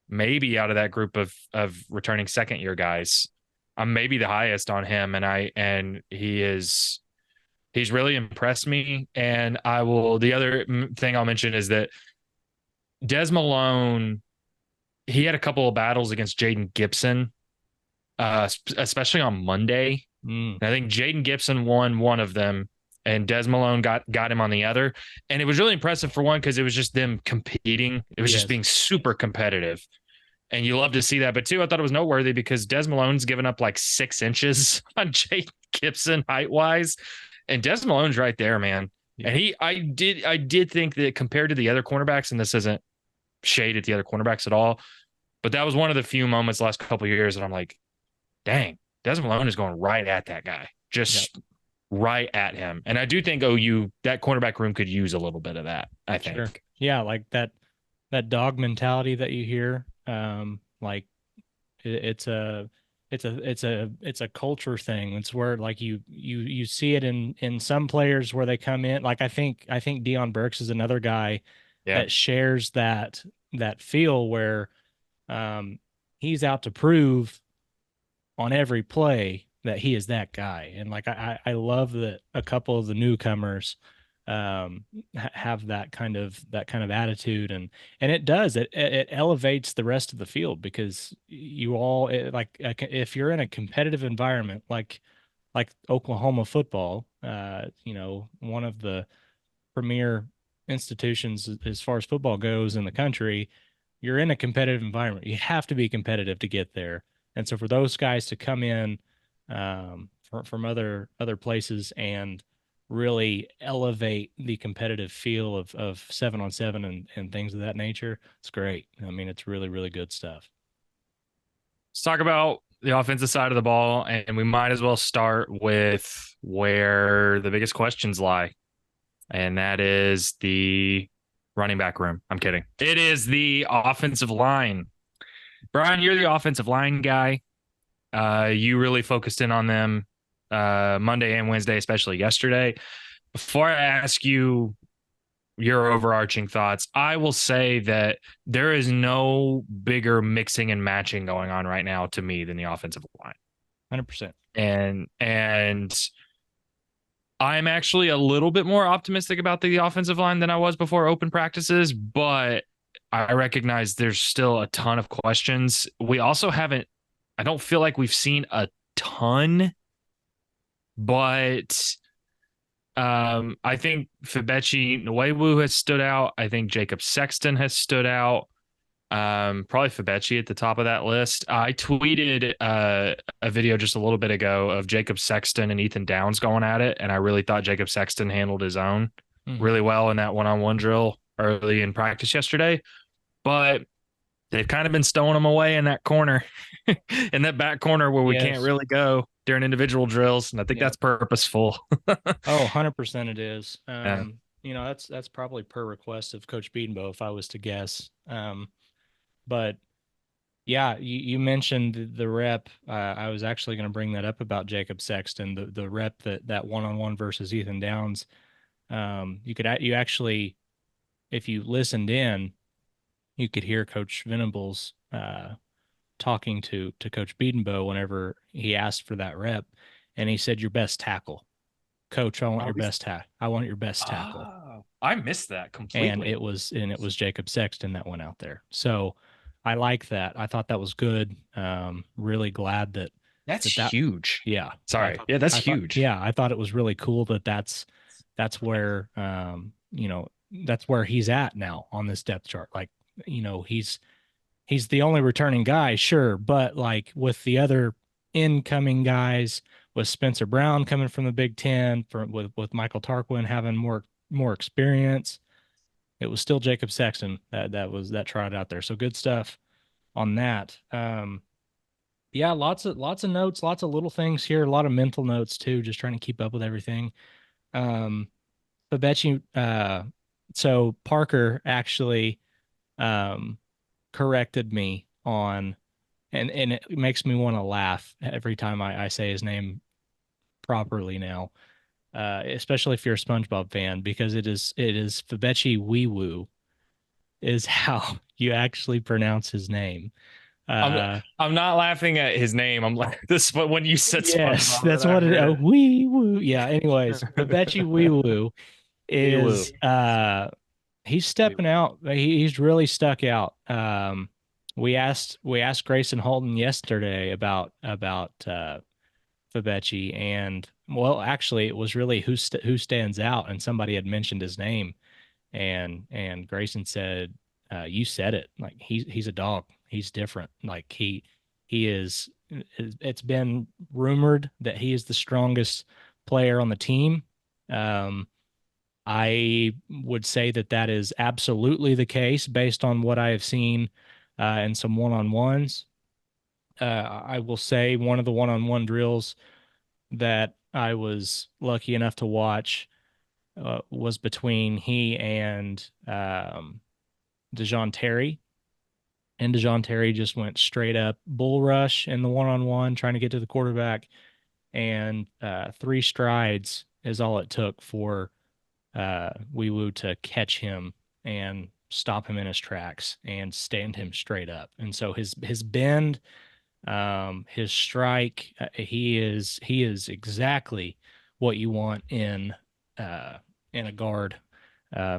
maybe out of that group of returning second year guys. I'm maybe the highest on him, and he's really impressed me. And I will. The other thing I'll mention is that Des Malone, he had a couple of battles against Jaden Gibson, especially on Monday. Mm. And I think Jaden Gibson won one of them, and Des Malone got him on the other. And it was really impressive for one because it was just them competing. It was just Yes. being super competitive. And you love to see that. But two, I thought it was noteworthy because Des Malone's given up like 6 inches on Jaden Gibson height wise. And Des Malone's right there, man. And Yeah. I did think that compared to the other cornerbacks, and this isn't shade at the other cornerbacks at all, but that was one of the few moments the last couple of years that I'm like, dang, Des Malone is going right at that guy, Yeah. just right at him. And I do think OU, that cornerback room could use a little bit of that, I Sure. think. Yeah, like that dog mentality that you hear. Like it's it's a culture thing. It's where like you see it in some players where they come in. Like I think Dion Burks is another guy Yeah. that shares that feel where um he's out to prove on every play that he is that guy. And like I love that a couple of the newcomers have that kind of attitude, and it does it elevates the rest of the field because you all if you're in a competitive environment like Oklahoma football, one of the premier institutions as far as football goes in the country, you're in a competitive environment. You have to be competitive to get there. And so for those guys to come in from other places and really elevate the competitive feel of 7-on-7 and things of that nature, it's great. I mean, it's really, really good stuff. Let's talk about the offensive side of the ball, and we might as well start with where the biggest questions lie, and that is the running back room. I'm kidding. It is the offensive line. Brian, you're the offensive line guy. You really focused in on them Monday and Wednesday, especially yesterday. Before I ask you your overarching thoughts, I will say that there is no bigger mixing and matching going on right now to me than the offensive line. 100%. And I'm actually a little bit more optimistic about the offensive line than I was before open practices, but I recognize there's still a ton of questions. We also haven't, I don't feel like we've seen a ton, but I think Fabechi Nwewu has stood out. I think Jacob Sexton has stood out. Probably Fabechi at the top of that list. I tweeted a video just a little bit ago of Jacob Sexton and Ethan Downs going at it, and I really thought Jacob Sexton handled his own Mm-hmm. really well in that one-on-one drill early in practice yesterday. But they've kind of been stowing him away in that corner, in that back corner where we can't Yes. really go during individual drills, and I think Yep. that's purposeful. Oh, 100% it is. Yeah. That's probably per request of Coach Beedenbow if I was to guess. But yeah, you mentioned the rep. I was actually going to bring that up about Jacob Sexton, the rep that one-on-one versus Ethan Downs. You actually, if you listened in, you could hear Coach Venables talking to Coach Beedenbow whenever he asked for that rep, and he said, "Your best tackle, Coach. I want Oh, your best tackle. I want your best tackle." I missed that And completely. it was Jacob Sexton that went out there. So I like that. I thought that was good. Really glad that That's that that huge. yeah. Sorry. Yeah, that's I thought huge. yeah, I thought it was really cool that's where that's where he's at now on this depth chart. Like, he's the only returning guy, sure, but like with the other incoming guys, with Spencer Brown coming from the Big Ten, with Michael Tarquin having more experience, it was still Jacob Sexton that trotted out there. So good stuff on that. Yeah, lots of notes, lots of little things here, a lot of mental notes too, just trying to keep up with everything. Um, but bet you, so Parker actually um corrected me on, and it makes me want to laugh every time I say his name properly now. Especially if you're a SpongeBob fan, because it is Fabechi Wee is how you actually pronounce his name. I'm Uh, I'm not laughing at his name. I'm like this, but when you said yes, SpongeBob, that's and I what it. heard Oh, wee woo. Yeah. Anyways, Fabechi Wee it. Woo Wee woo. is he's Wee stepping out. He's really stuck out. We asked Grayson Holton yesterday about Fabechi, and well, actually, it was really who stands out, and somebody had mentioned his name, and Grayson said, "You said it. Like he's a dog. He's different. Like he is. It's been rumored that he is the strongest player on the team. Um, I would say that is absolutely the case based on what I have seen in some one-on-ones. I will say one of the one-on-one drills that I was lucky enough to watch was between he and Dejon Terry. and Dejon Terry just went straight up bull rush in the one-on-one, trying to get to the quarterback, and three strides is all it took for Wee Woo to catch him and stop him in his tracks and stand him straight up. And so his bend, his strike, he is exactly what you want uh, in a guard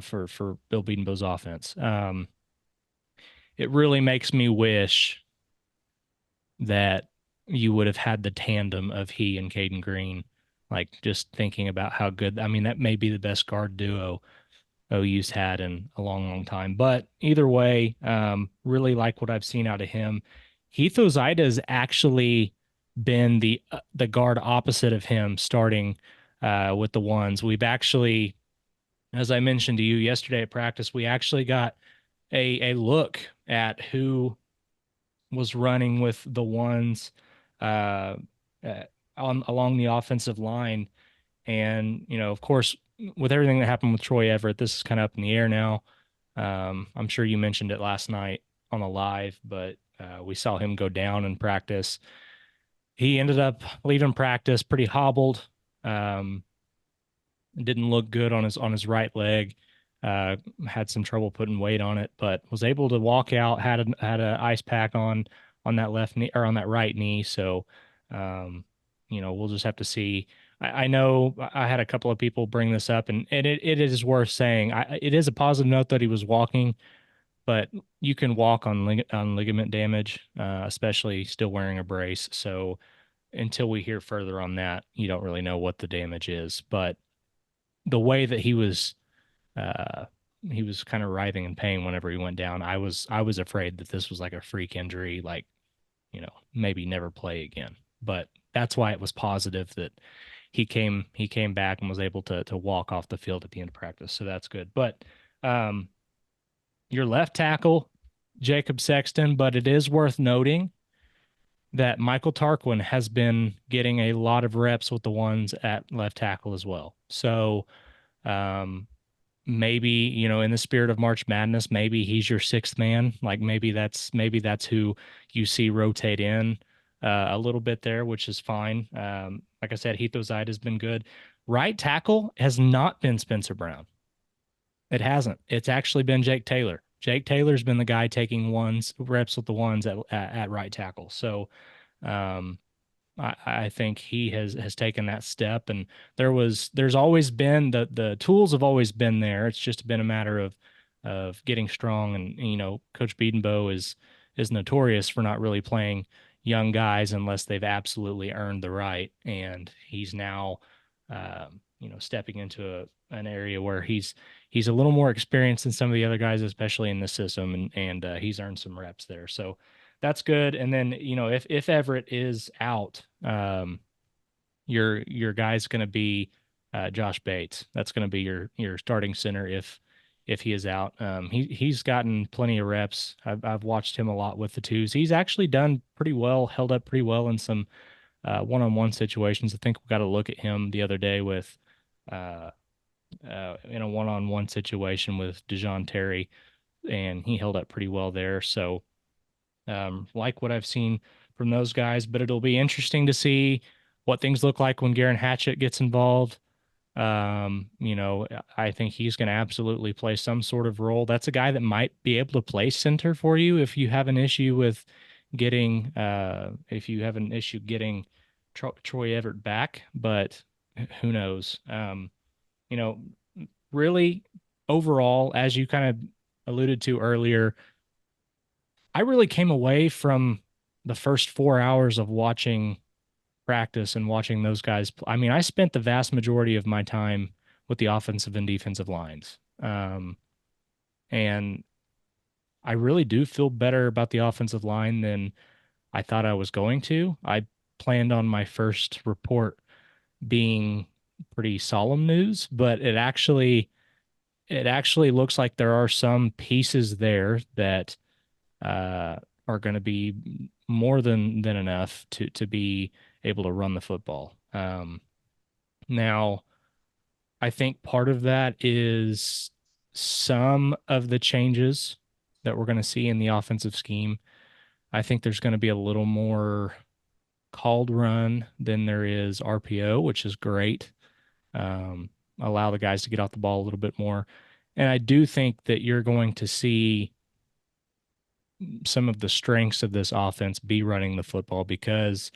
for Bill Bedenbaugh's offense. It really makes me wish that you would have had the tandem of he and Caden Green. Like just thinking about how good, I mean, that may be the best guard duo OU's had in a long, long time. But either way, really like what I've seen out of him. Heath Ozaida has actually been the guard opposite of him, starting with the ones. We've actually, as I mentioned to you yesterday at practice, we actually got a look at who was running with the ones uh, uh, on along the offensive line. And, of course, with everything that happened with Troy Everett, this is kind of up in the air now. I'm sure you mentioned it last night on the live, but we saw him go down in practice. He ended up leaving practice pretty hobbled. Um, didn't look good on his right leg. Had some trouble putting weight on it, but was able to walk out. Had a ice pack on that left knee or on that right knee. So, um, we'll just have to see. I know I had a couple of people bring this up, and it is worth saying. It is a positive note that he was walking, but you can walk on ligament damage, especially still wearing a brace. So until we hear further on that, you don't really know what the damage is. But the way that uh he was kind of writhing in pain whenever he went down. I was afraid that this was like a freak injury, like, maybe never play again. But that's why it was positive that he came back and was able to walk off the field at the end of practice. So that's good. But um your left tackle, Jacob Sexton, but it is worth noting that Michael Tarquin has been getting a lot of reps with the ones at left tackle as well. So um maybe, in the spirit of March Madness, maybe he's your sixth man. Like maybe that's who you see rotate in a little bit there, which is fine. Like I said, Heath Ozaida has been good. Right tackle has not been Spencer Brown. It hasn't. It's actually been Jake Taylor. Jake Taylor's been the guy taking ones reps with the ones at right tackle. So um, I think he has taken that step, and there's always been the tools have always been there. It's just been a matter of getting strong, and Coach Biedenbow is notorious for not really playing young guys unless they've absolutely earned the right, and he's now stepping into an area where he's a little more experienced than some of the other guys, especially in this system, and he's earned some reps there. So that's good. And then, if Everett is out, your guy's going to be Josh Bates. That's going to be your starting center if he is out. He's gotten plenty of reps. I've watched him a lot with the twos. He's actually done pretty well, held up pretty well in some one-on-one situations. I think we got to look at him the other day with uh, in a one-on-one situation with Dejon Terry, and he held up pretty well there. So like what I've seen from those guys, but it'll be interesting to see what things look like when Garen Hatchett gets involved. I think he's going to absolutely play some sort of role. That's a guy that might be able to play center for you if you have an issue with if you have an issue getting Troy Everett back, but who knows? You know, really overall, as you kind of alluded to earlier, I really came away from the first 4 hours of watching practice and watching those guys. I mean, I spent the vast majority of my time with the offensive and defensive lines. And I really do feel better about the offensive line than I thought I was going to. I planned on my first report being pretty solemn news, but it actually looks like there are some pieces there that uh, are going to be more than enough to be able to run the football. Now, I think part of that is some of the changes that we're going to see in the offensive scheme. I think there's going to be a little more called run than there is RPO, which is great. Um, Allow the guys to get off the ball a little bit more. And I do think that you're going to see some of the strengths of this offense be running the football because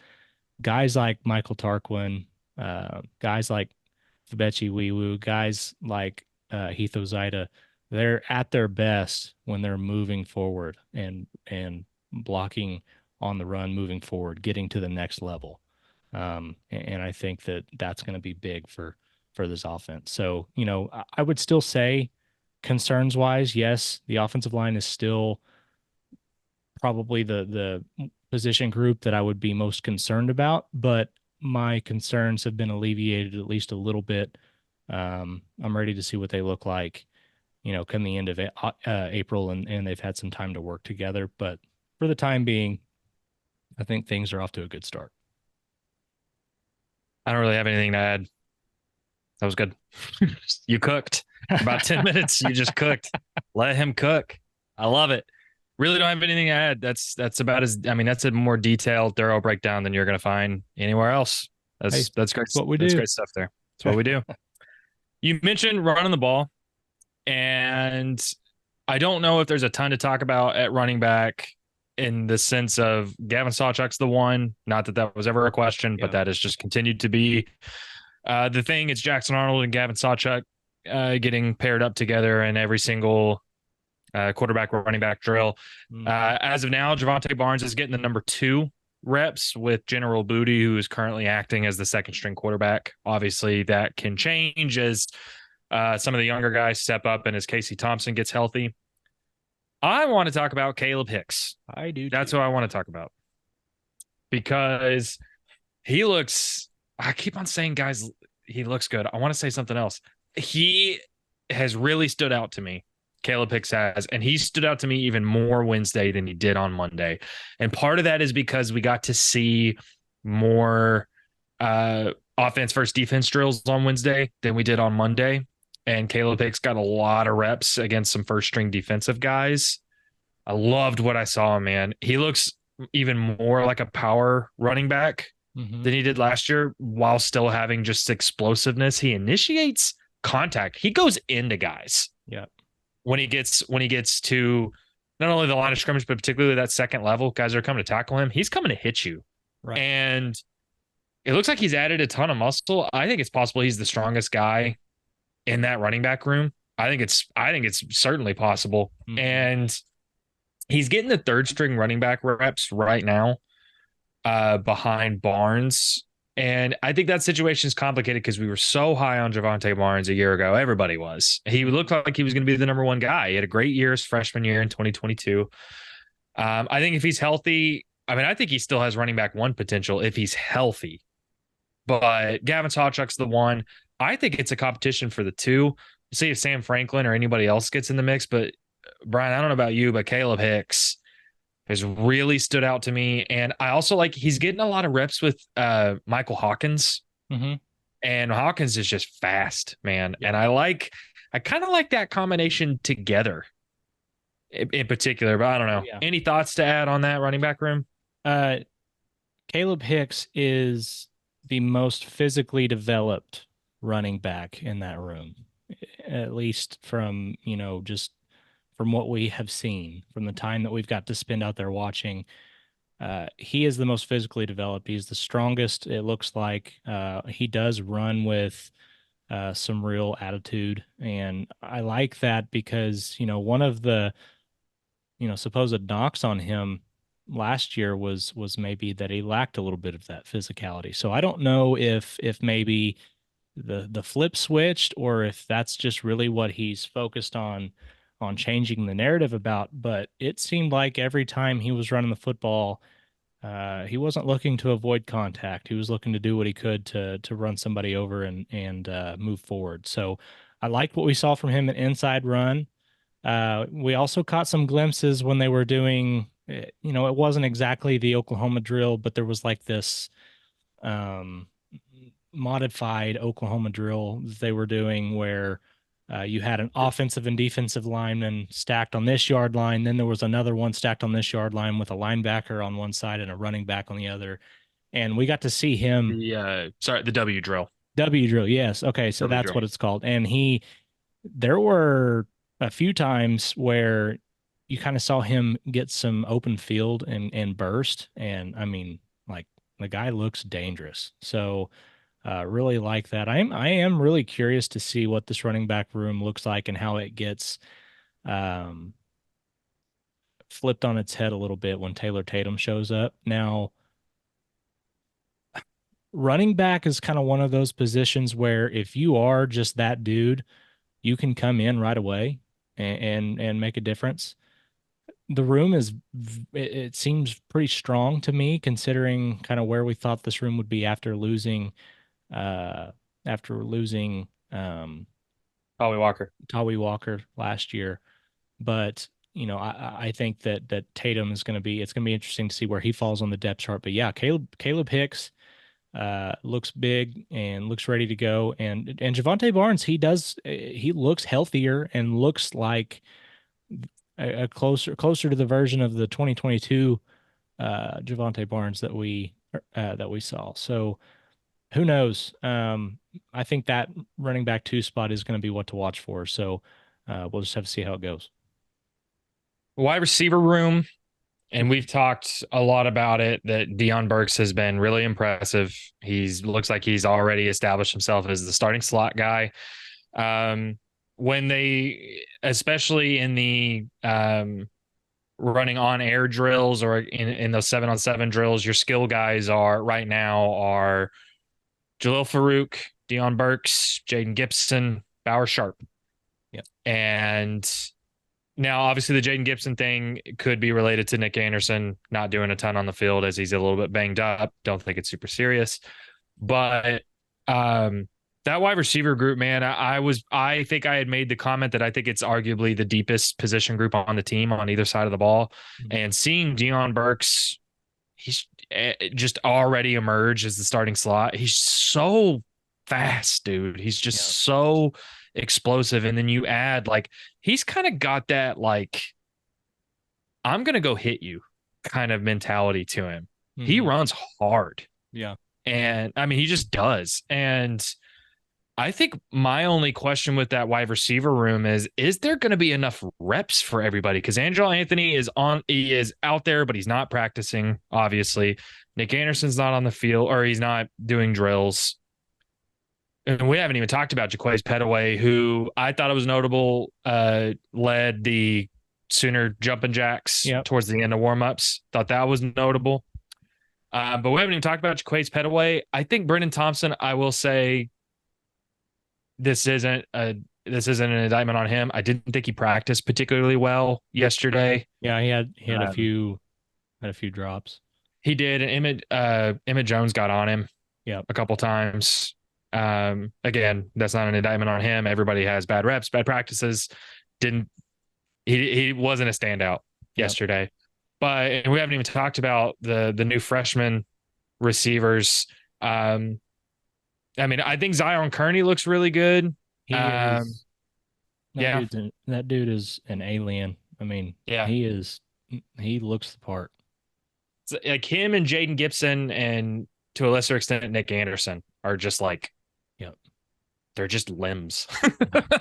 guys like Michael Tarquin, guys like Fabechi Wiwu, guys like Heath Ozaida, they're at their best when they're moving forward and blocking on the run, moving forward, getting to the next level. And I think that that's going to be big for this offense. So, I would still say concerns wise, yes, the offensive line is still probably the position group that I would be most concerned about, but my concerns have been alleviated at least a little bit. I'm ready to see what they look like, come the end of April, and they've had some time to work together. But for the time being, I think things are off to a good start. I don't really have anything to add. That was good. You cooked for about 10 minutes. You just cooked. Let him cook. I love it. Really don't have anything to add. That's about as, I mean, that's a more detailed, thorough breakdown than you're going to find anywhere else. Hey, That's great. what we That's do. great stuff there. That's what we do. You mentioned running the ball, and I don't know if there's a ton to talk about at running back in the sense of Gavin Sawchuk's the one. Not that that was ever a question, but that has just continued to be the thing. It's Jackson Arnold and Gavin Sawchuk getting paired up together in every single quarterback running back drill. As of now, Javonte Barnes is getting the number 2 reps with General Booty, who is currently acting as the second string quarterback. Obviously, that can change as some of the younger guys step up and as Casey Thompson gets healthy. I want to talk about Caleb Hicks. I do. That's what I want to talk about because he looks, I keep on saying, guys, he looks good. I want to say something else. He has really stood out to me. Caleb Hicks has, and he stood out to me even more Wednesday than he did on Monday. And part of that is because we got to see more offense versus defense drills on Wednesday than we did on Monday. And Caleb Hicks got a lot of reps against some first string defensive guys. I loved what I saw, man. He looks even more like a power running back than he did last year while still having just explosiveness. He initiates contact. He goes into guys. Yeah. When he gets to not only the line of scrimmage, but particularly that second level, guys are coming to tackle him. He's coming to hit you. Right. And it looks like he's added a ton of muscle. I think it's possible he's the strongest guy in that running back room. I think it's certainly possible. And he's getting the third string running back reps right now behind Barnes. And I think that situation is complicated because we were so high on Javonte Barnes a year ago. Everybody was. He looked like he was going to be the number 1 guy. He had a great year his freshman year in 2022. I think if he's healthy, I think he still has running back 1 potential if he's healthy. But Gavin Sawchuk's the one. I think it's a competition for the 2. We'll see if Sam Franklin or anybody else gets in the mix. But Brian, I don't know about you, but Caleb Hicks has really stood out to me. And I also like he's getting a lot of reps with Michael Hawkins. And Hawkins is just fast, man. Yeah. And I kind of like that combination together in particular, but I don't know. Yeah. Any thoughts to add on that running back room? Caleb Hicks is the most physically developed running back in that room, at least from, just from what we have seen, from the time that we've got to spend out there watching. He is the most physically developed. He's the strongest, it looks like. He does run with some real attitude. And I like that because, one of the, supposed knocks on him last year was maybe that he lacked a little bit of that physicality. So I don't know if maybe the flip switched or if that's just really what he's focused on changing the narrative about. But it seemed like every time he was running the football, he wasn't looking to avoid contact. He was looking to do what he could to run somebody over and move forward. So I liked what we saw from him in inside run. We also caught some glimpses when they were doing, it wasn't exactly the Oklahoma drill, but there was like this modified Oklahoma drill they were doing where You had an offensive and defensive lineman stacked on this yard line. Then there was another one stacked on this yard line with a linebacker on one side and a running back on the other. And we got to see him The W drill. W drill. Yes. Okay. So W that's drill. what it's called. And there were a few times where you kind of saw him get some open field and burst. And I mean, like the guy looks dangerous. So, really like that. I am really curious to see what this running back room looks like and how it gets um, flipped on its head a little bit when Taylor Tatum shows up. Now, running back is kind of one of those positions where if you are just that dude, you can come in right away and make a difference. The room it seems pretty strong to me considering kind of where we thought this room would be uh after losing Holly Walker. Tawi Walker last year. But I think that Tatum is going to be it's going to be interesting to see where he falls on the depth chart. But yeah, Caleb Hicks looks big and looks ready to go. And Javante Barnes, he looks healthier and looks like a closer to the version of the 2022 Javante Barnes that we saw. So who knows? I think that running back two spot is going to be what to watch for. So we'll just have to see how it goes. Wide receiver room, and we've talked a lot about it, that Dion Burks has been really impressive. He's looks like he's already established himself as the starting slot guy. When they, especially in the running on air drills or in those 7-on-7 drills, your skill guys are right now are Jalil Farouk, Dion Burks, Jaden Gibson, Bauer Sharp. Yep. And now, obviously, the Jaden Gibson thing could be related to Nick Anderson not doing a ton on the field as he's a little bit banged up. Don't think it's super serious. But that wide receiver group, man, I think I had made the comment that I think it's arguably the deepest position group on the team on either side of the ball. Mm-hmm. And seeing Dion Burks, he's just already emerged as the starting slot. He's so fast, dude. He's just so explosive. And then you add, like, he's kind of got that, like, I'm going to go hit you kind of mentality to him. Mm-hmm. He runs hard. Yeah. And I mean, he just does. And I think my only question with that wide receiver room is there going to be enough reps for everybody? Because Angelo Anthony he is out there, but he's not practicing, obviously. Nick Anderson's not on the field, or he's not doing drills. And we haven't even talked about Jaquays Petaway, who I thought it was notable, led the Sooner jumping jacks towards the end of warmups. Thought that was notable. But we haven't even talked about Jaquays Petaway. I think Brendan Thompson, I will say, this isn't an indictment on him. I didn't think he practiced particularly well yesterday. Yeah, he had a few drops. He did, and Emmett Jones got on him a couple times. Again, that's not an indictment on him. Everybody has bad reps, bad practices. He wasn't a standout yesterday. But we haven't even talked about the new freshman receivers. I mean, I think Zion Kearney looks really good. That dude is an alien. I mean, he looks the part. It's like him and Jaden Gibson, and to a lesser extent Nick Anderson, are just like, they're just limbs.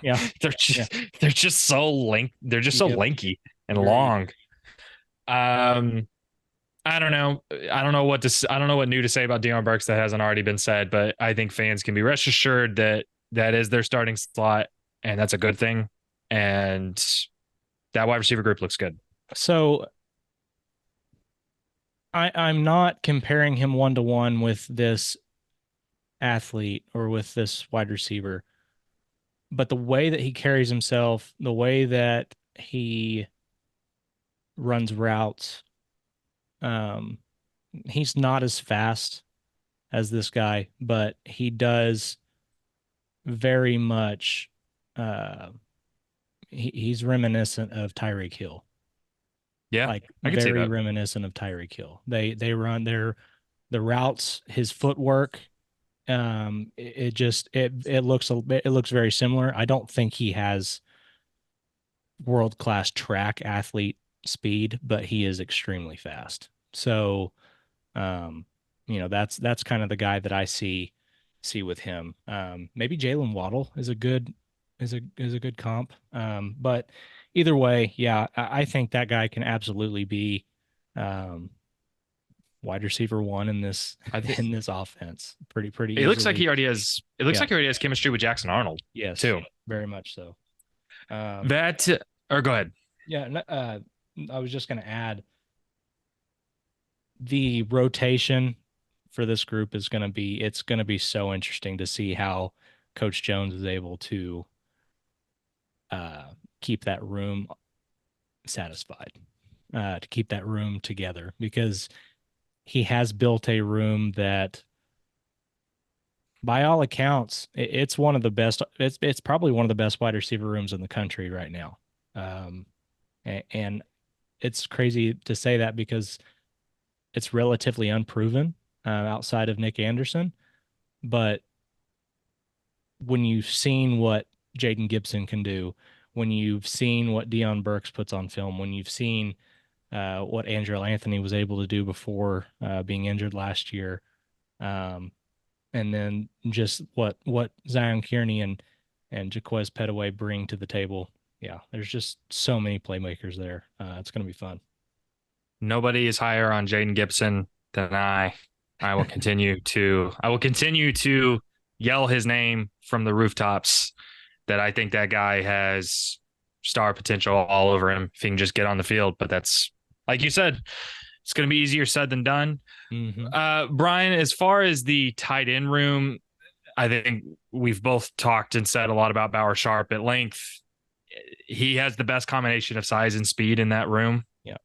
They're just so lanky and long. I don't know. I don't know what new to say about Dion Burks that hasn't already been said, but I think fans can be rest assured that is their starting slot, and that's a good thing. And that wide receiver group looks good. So I'm not comparing him 1-to-1 with this athlete or with this wide receiver, but the way that he carries himself, the way that he runs routes, he's not as fast as this guy, but he does very much he's reminiscent of Tyreek Hill. Yeah, like very reminiscent of Tyreek Hill. They run the routes, his footwork It looks very similar. I don't think he has world-class track athlete speed, but he is extremely fast. So, um, that's kind of the guy that I see with him. Maybe Jalen Waddle is a good comp. But either way, yeah, I think that guy can absolutely be um, wide receiver one in this I think in this offense pretty it looks like easily. he already has. It looks Yeah. like he already has chemistry with Jackson Arnold Yes. too. Very much so. Um, That or go ahead. yeah. I was just going to add the rotation for this group is going to be it's going to be so interesting to see how Coach Jones is able to keep that room satisfied, to keep that room together because he has built a room that by all accounts, it's one of the best. It's probably one of the best wide receiver rooms in the country right now. Um, and it's crazy to say that because it's relatively unproven outside of Nick Anderson. But when you've seen what Jaden Gibson can do, when you've seen what Deion Burks puts on film, when you've seen what Andrew Anthony was able to do before being injured last year, um, and then just what Zion Kearney and Jaquez Petaway bring to the table. Yeah, there's just so many playmakers there. It's going to be fun. Nobody is higher on Jaden Gibson than I. I will continue to yell his name from the rooftops that I think that guy has star potential all over him if he can just get on the field. But that's like you said, it's going to be easier said than done. Mm-hmm. Brian, as far as the tight end room, I think we've both talked and said a lot about Bauer Sharp at length. He has the best combination of size and speed in that room. Yeah.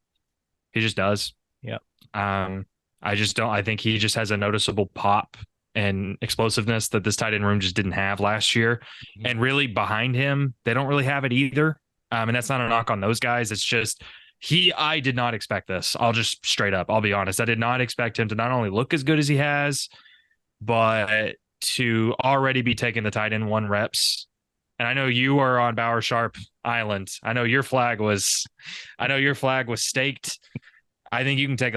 He just does. Yeah. I just don't. I think he just has a noticeable pop and explosiveness that this tight end room just didn't have last year. Mm-hmm. And really behind him, they don't really have it either. And that's not a knock on those guys. It's just I did not expect this. I'll just straight up, I'll be honest. I did not expect him to not only look as good as he has, but to already be taking the tight end one reps. And I know you are on Bauer Sharp Island. I know your flag was staked. I think you can take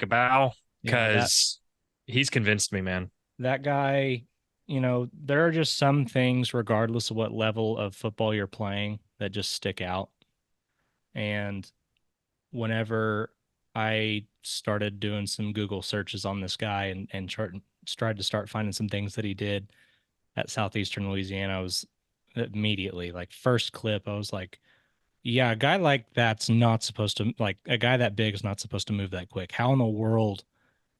a bow because he's convinced me, man. That guy, there are just some things, regardless of what level of football you're playing, that just stick out. And whenever I started doing some Google searches on this guy and tried to start finding some things that he did at Southeastern Louisiana, I was immediately like first clip, I was like, yeah, a guy like that's not supposed to like a guy that big is not supposed to move that quick. How in the world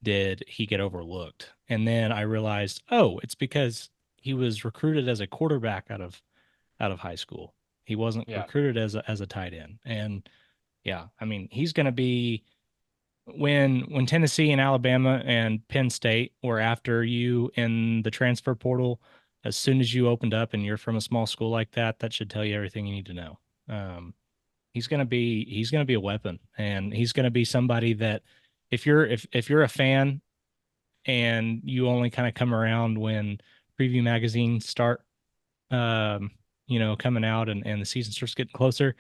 did he get overlooked? And then I realized, oh, it's because he was recruited as a quarterback out of high school. He wasn't recruited as a tight end. And yeah, I mean, he's going to be when Tennessee and Alabama and Penn State were after you in the transfer portal, as soon as you opened up and you're from a small school like that, that should tell you everything you need to know. He's gonna be a weapon, and he's gonna be somebody that if you're a fan and you only kind of come around when preview magazines start coming out and the season starts getting closer,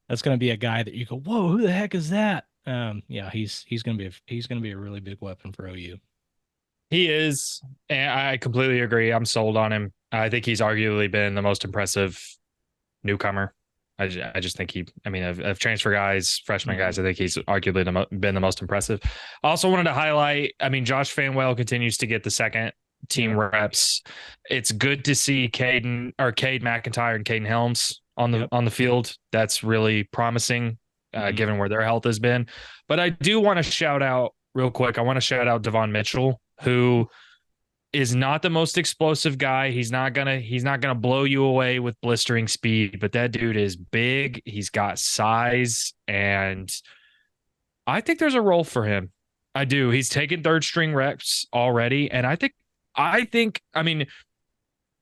that's gonna be a guy that you go, whoa, who the heck is that? Yeah, he's gonna be a really big weapon for OU. He is, and I completely agree. I'm sold on him. I think he's arguably been the most impressive newcomer. I just think of transfer guys, freshman guys, I think he's arguably been the most impressive. I also wanted to highlight, Josh Fanwell continues to get the second team reps. It's good to see Cade McIntyre and Caden Helms on the field. That's really promising, given where their health has been. But I do want to shout out real quick. I want to shout out Devon Mitchell, who is not the most explosive guy. He's not gonna blow you away with blistering speed, but that dude is big. He's got size, and I think there's a role for him. I do. He's taken third string reps already, and I think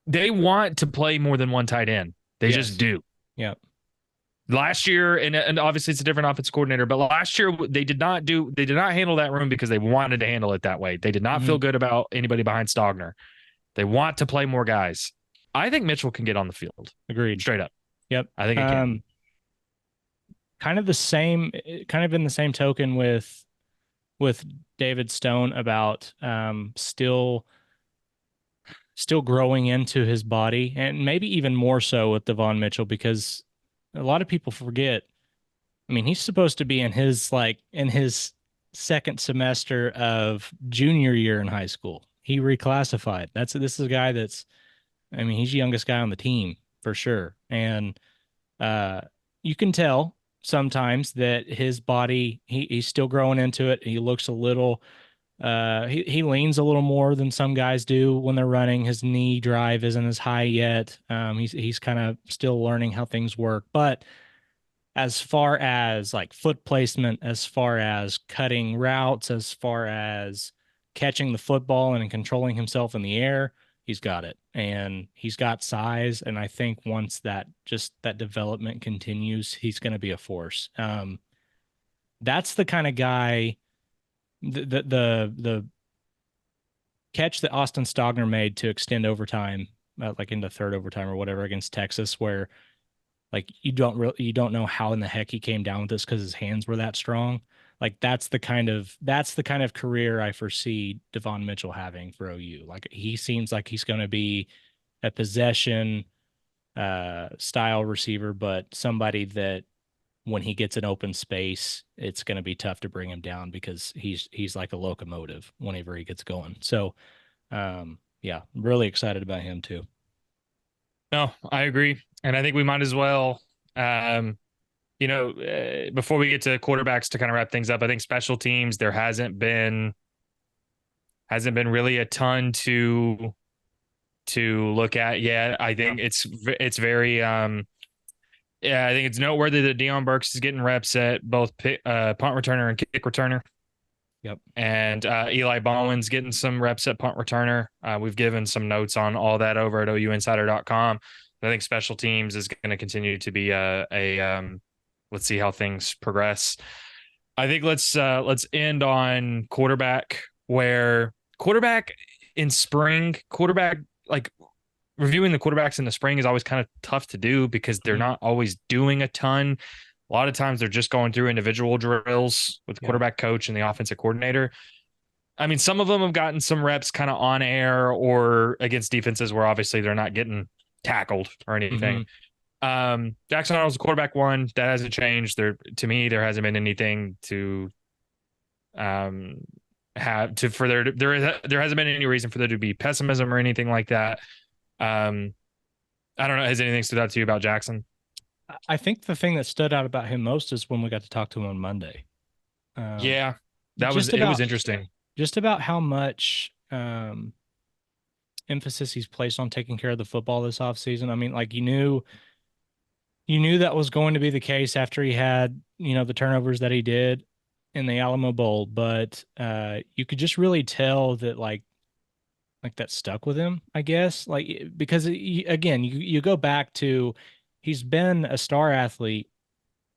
they want to play more than one tight end. They just do. Yeah. Last year, and obviously it's a different offense coordinator, but last year they did not handle that room because they wanted to handle it that way. They did not feel good about anybody behind Stogner. They want to play more guys. I think Mitchell can get on the field. Agreed. Straight up. Yep. I think it can. Kind of the same, kind of in the same token with David Stone about still growing into his body, and maybe even more so with Devon Mitchell, because a lot of people forget. I mean, he's supposed to be in his second semester of junior year in high school. He reclassified. This is a guy that's, I mean, he's the youngest guy on the team for sure. And uh you can tell sometimes that his body, he's still growing into it. He looks a little he leans a little more than some guys do when they're running. His knee drive isn't as high yet. He's kind of still learning how things work. But as far as like foot placement, as far as cutting routes, as far as catching the football and controlling himself in the air, he's got it. And he's got size. And I think once that development continues, he's going to be a force. That's the kind of guy, the catch that Austin Stogner made to extend overtime, like into third overtime or whatever against Texas, where like you don't know how in the heck he came down with this because his hands were that strong. Like that's the kind of career I foresee Devon Mitchell having for OU. Like he seems like he's going to be a possession style receiver, but somebody that when he gets an open space, it's going to be tough to bring him down because he's like a locomotive whenever he gets going. So yeah, really excited about him too. No, I agree. And I think we might as well, before we get to quarterbacks to kind of wrap things up, I think special teams, there hasn't been really a ton to look at yet. I think it's very yeah, I think it's noteworthy that Deion Burks is getting reps at both punt returner and kick returner. Yep. And Eli Baldwin's getting some reps at punt returner. We've given some notes on all that over at ouinsider.com. I think special teams is going to continue to be let's see how things progress. I think let's end on quarterback, where quarterback in spring, quarterback, like reviewing the quarterbacks in the spring is always kind of tough to do because they're Mhm. not always doing a ton. A lot of times they're just going through individual drills with the Yeah. quarterback coach and the offensive coordinator. I mean, some of them have gotten some reps kind of on air or against defenses where obviously they're not getting tackled or anything. Hmm. Jackson Arnold's the quarterback one. That hasn't changed. To me, there hasn't been anything to um have to for there hasn't been any reason for there to be pessimism or anything like that. Um, I don't know. Has anything stood out to you about Jackson? I think the thing that stood out about him most is when we got to talk to him on Monday. Um, Yeah, that was just it was about interesting. just about how much emphasis he's placed on taking care of the football this offseason. I mean, like you knew that was going to be the case after he had, the turnovers that he did in the Alamo Bowl, but you could just really tell that like that stuck with him, I guess. Like because again, you go back to he's been a star athlete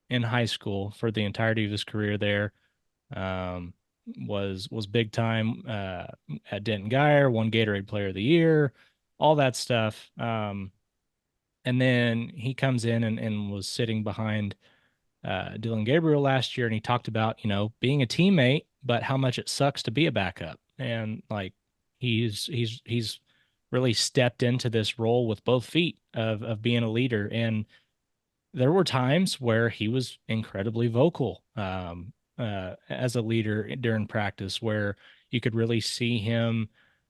in high school for the entirety of his career there. Um, was big time at Denton Guyer, won Gatorade Player of the Year, all that stuff. And then he comes in and was sitting behind Dylan Gabriel last year, and he talked about being a teammate, but how much it sucks to be a backup, and like he's really stepped into this role with both feet of being a leader, and there were times where he was incredibly vocal as a leader during practice, where you could really see him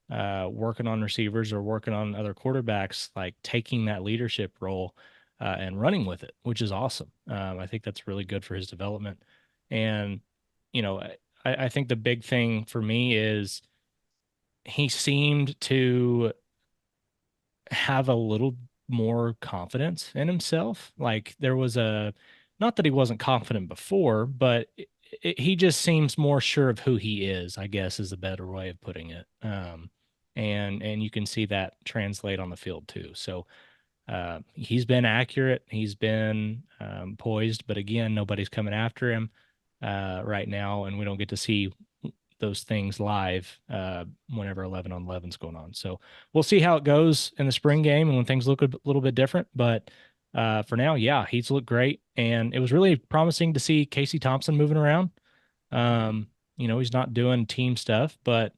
working on receivers or working on other quarterbacks, like taking that leadership role and running with it, which is awesome. I think that's really good for his development. And, I think the big thing for me is he seemed to have a little more confidence in himself. Like there was not that he wasn't confident before, but he just seems more sure of who he is, I guess is a better way of putting it. And you can see that translate on the field too. So he's been accurate. He's been poised, but again, nobody's coming after him right now, and we don't get to see those things live whenever 11 on 11 is going on. So we'll see how it goes in the spring game and when things look a little bit different. But for now, yeah, he's looked great, and it was really promising to see Casey Thompson moving around. He's not doing team stuff, but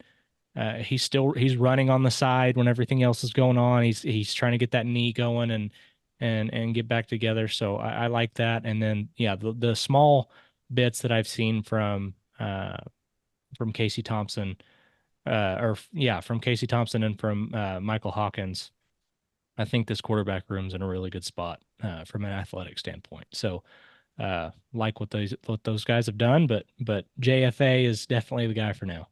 he's running on the side when everything else is going on. He's trying to get that knee going and get back together. So I like that. And then yeah, the small bits that I've seen from Casey Thompson, from Casey Thompson and from Michael Hawkins. I think this quarterback room's in a really good spot from an athletic standpoint. So like what those guys have done, but JFA is definitely the guy for now.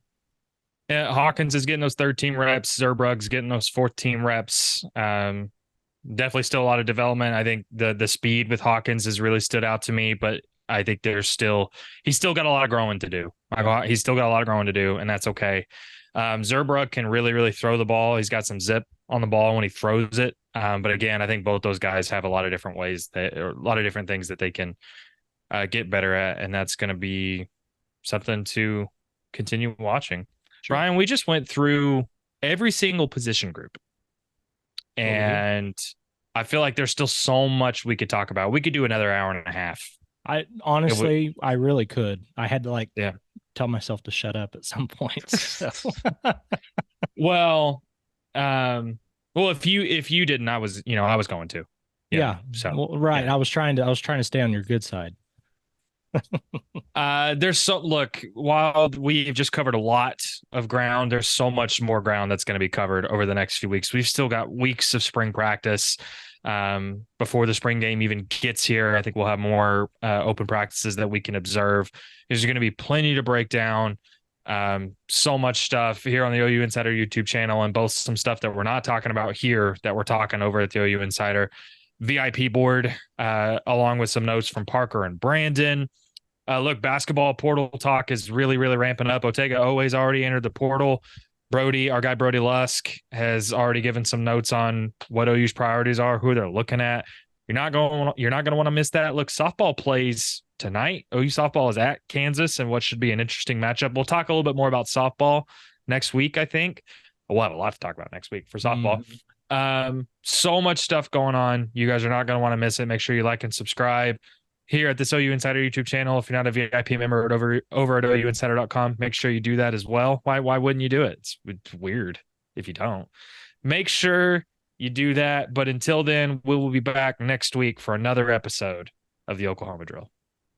Yeah, Hawkins is getting those third team reps. Zerbrug's getting those fourth team reps. Definitely still a lot of development. I think the speed with Hawkins has really stood out to me, but I think he's still got a lot of growing to do. He's still got a lot of growing to do, and that's okay. Zerbrug can really, really throw the ball. He's got some zip on the ball when he throws it. But again, I think both those guys have a lot of different a lot of different things that they can get better at, and that's going to be something to continue watching. Sure. Brian, we just went through every single position group, and I feel like there's still so much we could talk about. We could do another hour and a half. I really could. I had to yeah. tell myself to shut up at some points. So. Well, if you didn't, I was going to. Yeah. So well, right. Yeah. I was trying to stay on your good side. Look, while we've just covered a lot of ground, there's so much more ground that's going to be covered over the next few weeks. We've still got weeks of spring practice before the spring game even gets here. I think we'll have more open practices that we can observe. There's going to be plenty to break down. So much stuff here on the OU Insider YouTube channel, and both some stuff that we're not talking about here that we're talking over at the OU Insider VIP board, along with some notes from Parker and Brandon. Look, basketball portal talk is really, really ramping up. Otega always already entered the portal. Our guy Brody Lusk, has already given some notes on what OU's priorities are, who they're looking at. You're not going to want to miss that. Look, softball plays tonight. OU softball is at Kansas, and what should be an interesting matchup. We'll talk a little bit more about softball next week, I think. We'll have a lot to talk about next week for softball. So much stuff going on. You guys are not going to want to miss it. Make sure you like and subscribe here at this OU Insider YouTube channel. If you're not a VIP member over at OUinsider.com, make sure you do that as well. Why wouldn't you do it? It's weird if you don't. Make sure you do that. But until then, we will be back next week for another episode of the Oklahoma Drill.